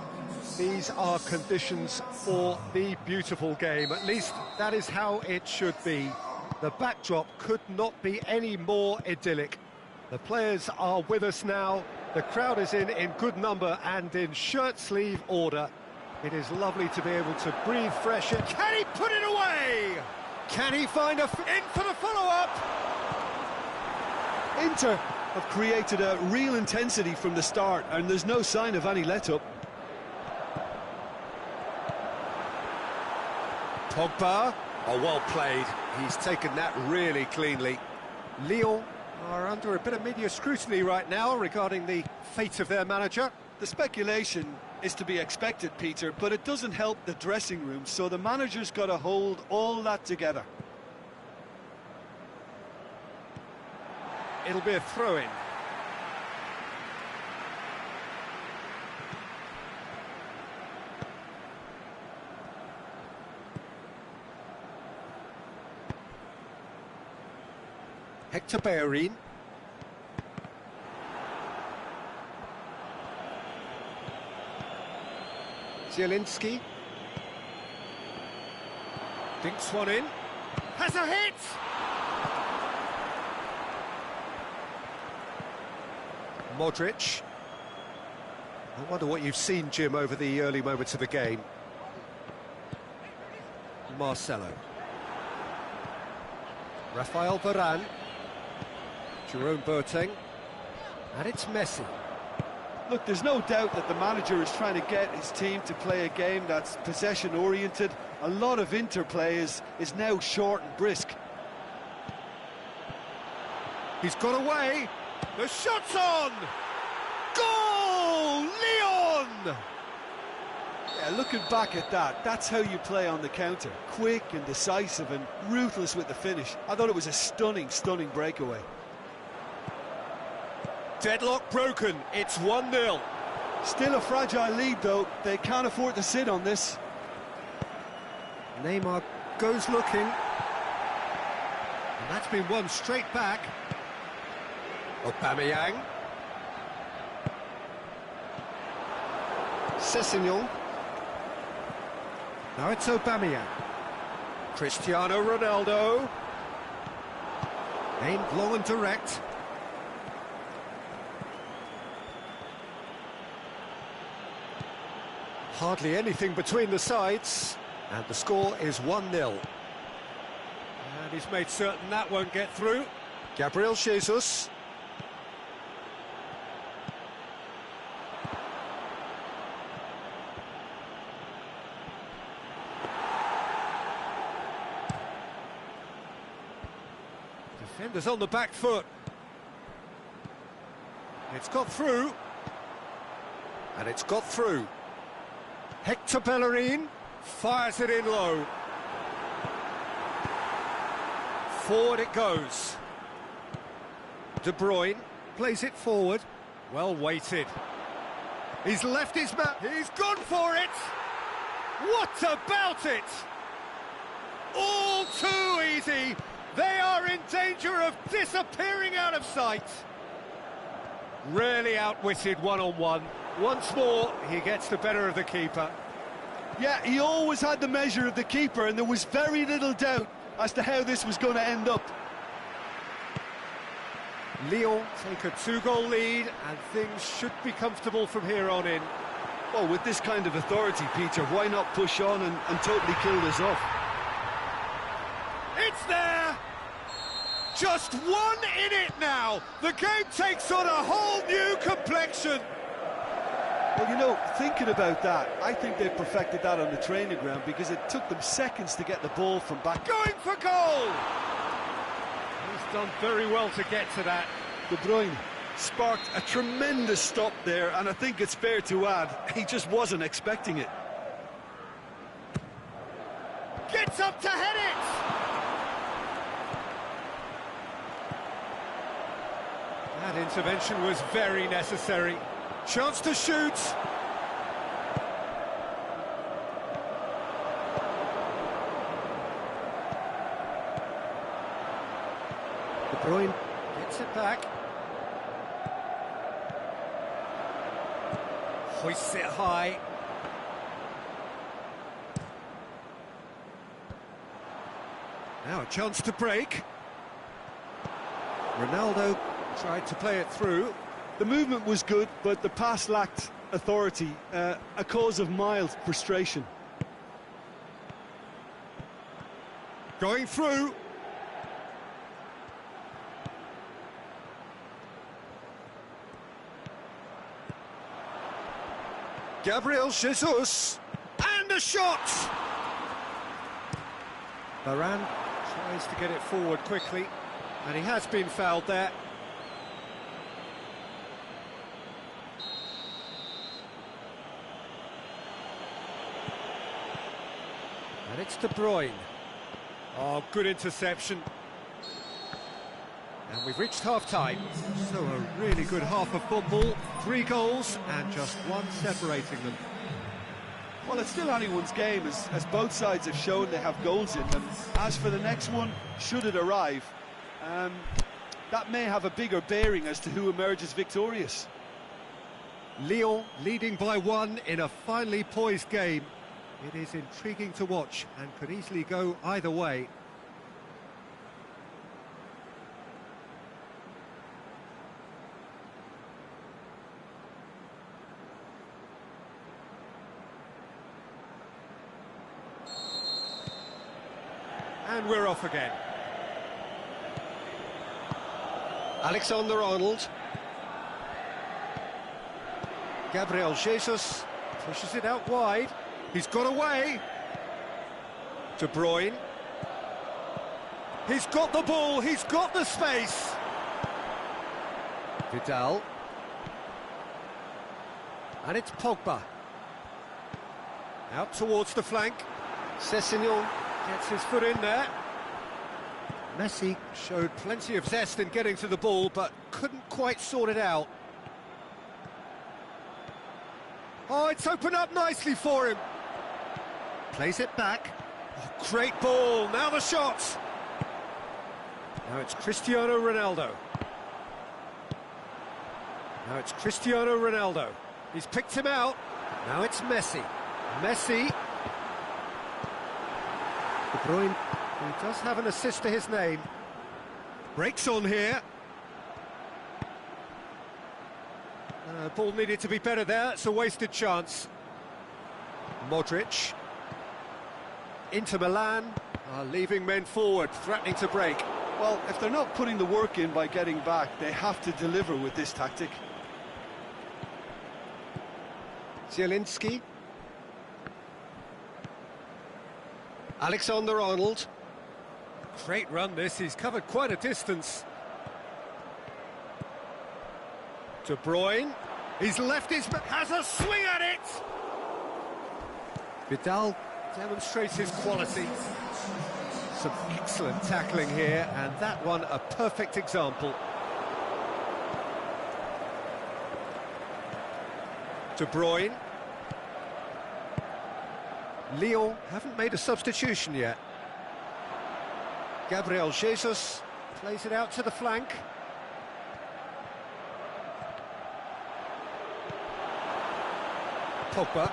These are conditions for the beautiful game. At least that is how it should be. The backdrop could not be any more idyllic. The players are with us now. The crowd is in good number and in shirt-sleeve order. It is lovely to be able to breathe fresh air. Can he put it away? Can he find in for the follow-up? Inter have created a real intensity from the start, and there's no sign of any let-up. Pogba, oh, well played. He's taken that really cleanly. Lyon are under a bit of media scrutiny right now regarding the fate of their manager. The speculation is to be expected, Peter, but it doesn't help the dressing room, so the manager's got to hold all that together. It'll be a throw-in. Hector Bellerin. Zielinski. Dinks one in. Has a hit! Modric. I wonder what you've seen, Jim, over the early moments of the game. Marcelo. Rafael Varane. Jerome Boateng. And it's Messi. Look, there's no doubt that the manager is trying to get his team to play a game that's possession-oriented. A lot of interplay is now short and brisk. He's got away. The shot's on! Goal! Lyon! Yeah, looking back at that, that's how you play on the counter. Quick and decisive and ruthless with the finish. I thought it was a stunning, stunning breakaway. Deadlock broken, it's 1-0. Still a fragile lead, though. They can't afford to sit on this. Neymar goes looking. And that's been won straight back. Aubameyang. Sessegnon. Now it's Aubameyang. Cristiano Ronaldo. Aimed long and direct. Hardly anything between the sides. And the score is 1-0. And he's made certain that won't get through. Gabriel Jesus. Defenders on the back foot. It's got through. And it's got through. Hector Bellerin fires it in low. Forward it goes. De Bruyne plays it forward. Well weighted. He's left his man. He's gone for it. What about it? All too easy. They are in danger of disappearing out of sight. Really outwitted one-on-one. Once more, he gets the better of the keeper. Yeah, he always had the measure of the keeper, and there was very little doubt as to how this was going to end up. Lyon take a 2-goal lead, and things should be comfortable from here on in. Well, with this kind of authority, Peter, why not push on and totally kill this off? It's there! Just one in it now! The game takes on a whole new complexion! Well, you know, thinking about that, I think they perfected that on the training ground because it took them seconds to get the ball from back. Going for goal! He's done very well to get to that. De Bruyne sparked a tremendous stop there, and I think it's fair to add, he just wasn't expecting it. Gets up to head it! That intervention was very necessary. Chance to shoot. De Bruyne gets Gets it back. Hoists it high. Now a chance to break. Ronaldo tried to play it through. The movement was good, but the pass lacked authority, a cause of mild frustration. Going through. Gabriel Jesus, and a shot! Varane tries to get it forward quickly, and he has been fouled there. And it's De Bruyne. Oh, good interception. And we've reached half-time. So a really good half of football. 3 goals and just one separating them. Well, it's still anyone's game, as both sides have shown they have goals in them. As for the next one, should it arrive, that may have a bigger bearing as to who emerges victorious. Lyon leading by 1 in a finely poised game. It is intriguing to watch and could easily go either way. And we're off again. Alexander-Arnold. Gabriel Jesus pushes it out wide. He's got away. De Bruyne. He's got the ball, he's got the space. Vidal. And it's Pogba. Out towards the flank. Sessegnon gets his foot in there. Messi showed plenty of zest in getting to the ball, but couldn't quite sort it out. Oh, it's opened up nicely for him. Plays it back. Oh, great ball, now the shot. Now it's Cristiano Ronaldo. Now it's Cristiano Ronaldo. He's picked him out. Now it's Messi. Messi. De Bruyne, who does have an assist to his name. Breaks on here. Ball needed to be better there. It's a wasted chance. Modric. Inter Milan are leaving men forward, threatening to break. Well, if they're not putting the work in by getting back, they have to deliver with this tactic. Zielinski. Alexander-Arnold. Great run this, he's covered quite a distance. De Bruyne. He's left his... has a swing at it! Vidal demonstrates his quality. Some excellent tackling here, and that one a perfect example. De Bruyne. Lyon haven't made a substitution yet. Gabriel Jesus plays it out to the flank. Pogba.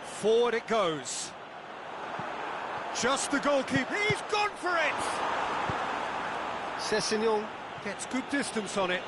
Forward it goes. Just the goalkeeper. He's gone for it! Sessegnon gets good distance on it.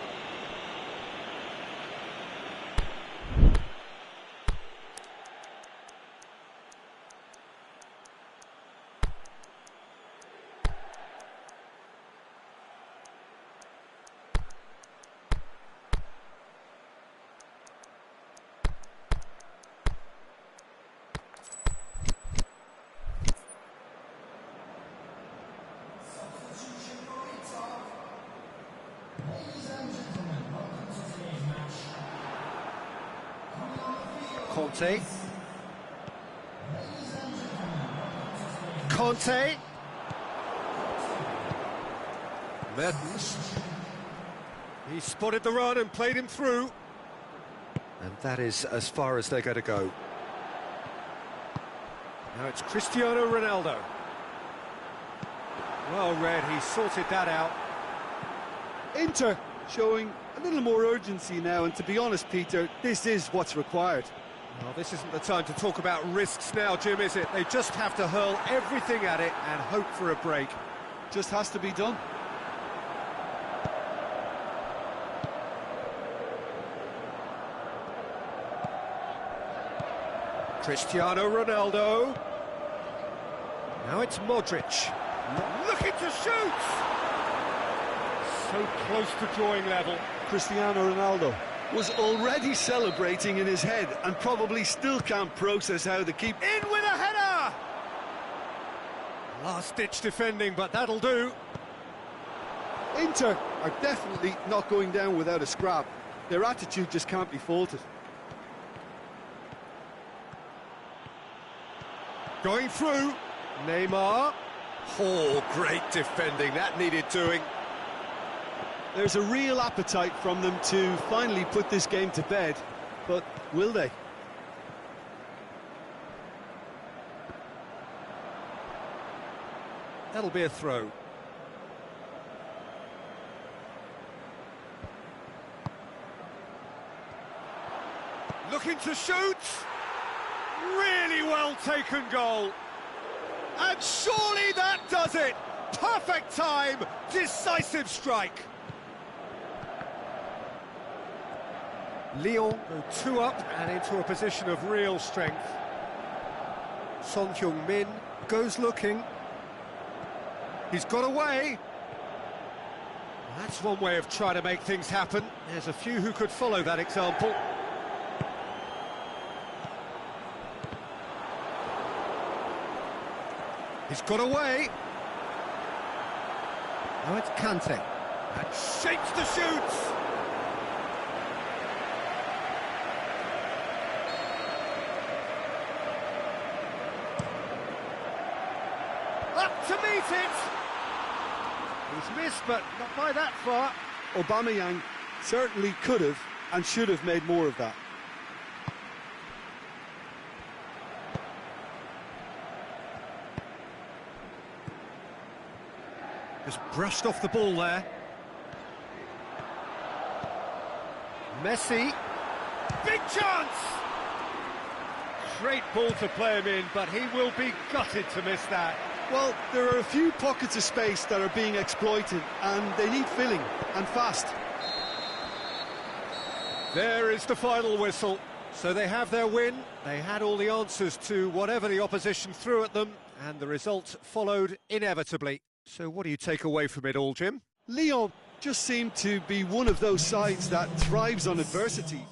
Conte. Mertens. He spotted the run and played him through. And that is as far as they're going to go. Now it's Cristiano Ronaldo. Well read, he sorted that out. Inter showing a little more urgency now, and to be honest, Peter, this is what's required. Well, this isn't the time to talk about risks now, Jim, is it? They just have to hurl everything at it and hope for a break. Just has to be done. Cristiano Ronaldo. Now it's Modric. Looking to shoot! So close to drawing level. Cristiano Ronaldo was already celebrating in his head and probably still can't process how the keeper... In with a header! Last-ditch defending, but that'll do. Inter are definitely not going down without a scrap. Their attitude just can't be faulted. Going through. Neymar. Oh, great defending. That needed doing. There's a real appetite from them to finally put this game to bed, but will they? That'll be a throw. Looking to shoot. Really well taken goal. And surely that does it. Perfect time. Decisive strike. Lyon go 2 up and into a position of real strength. Son Heung-min goes looking. He's got away. That's one way of trying to make things happen. There's a few who could follow that example. He's got away. Now it's Kante. And shapes the shoots. Up to meet it. He's missed, but not by that far. Aubameyang certainly could have and should have made more of that. Just brushed off the ball there. Messi. Big chance! Great ball to play him in, but he will be gutted to miss that. Well, there are a few pockets of space that are being exploited, and they need filling, and fast. There is the final whistle. So they have their win. They had all the answers to whatever the opposition threw at them, and the result followed inevitably. So what do you take away from it all, Jim? Lyon just seemed to be one of those sides that thrives on adversity.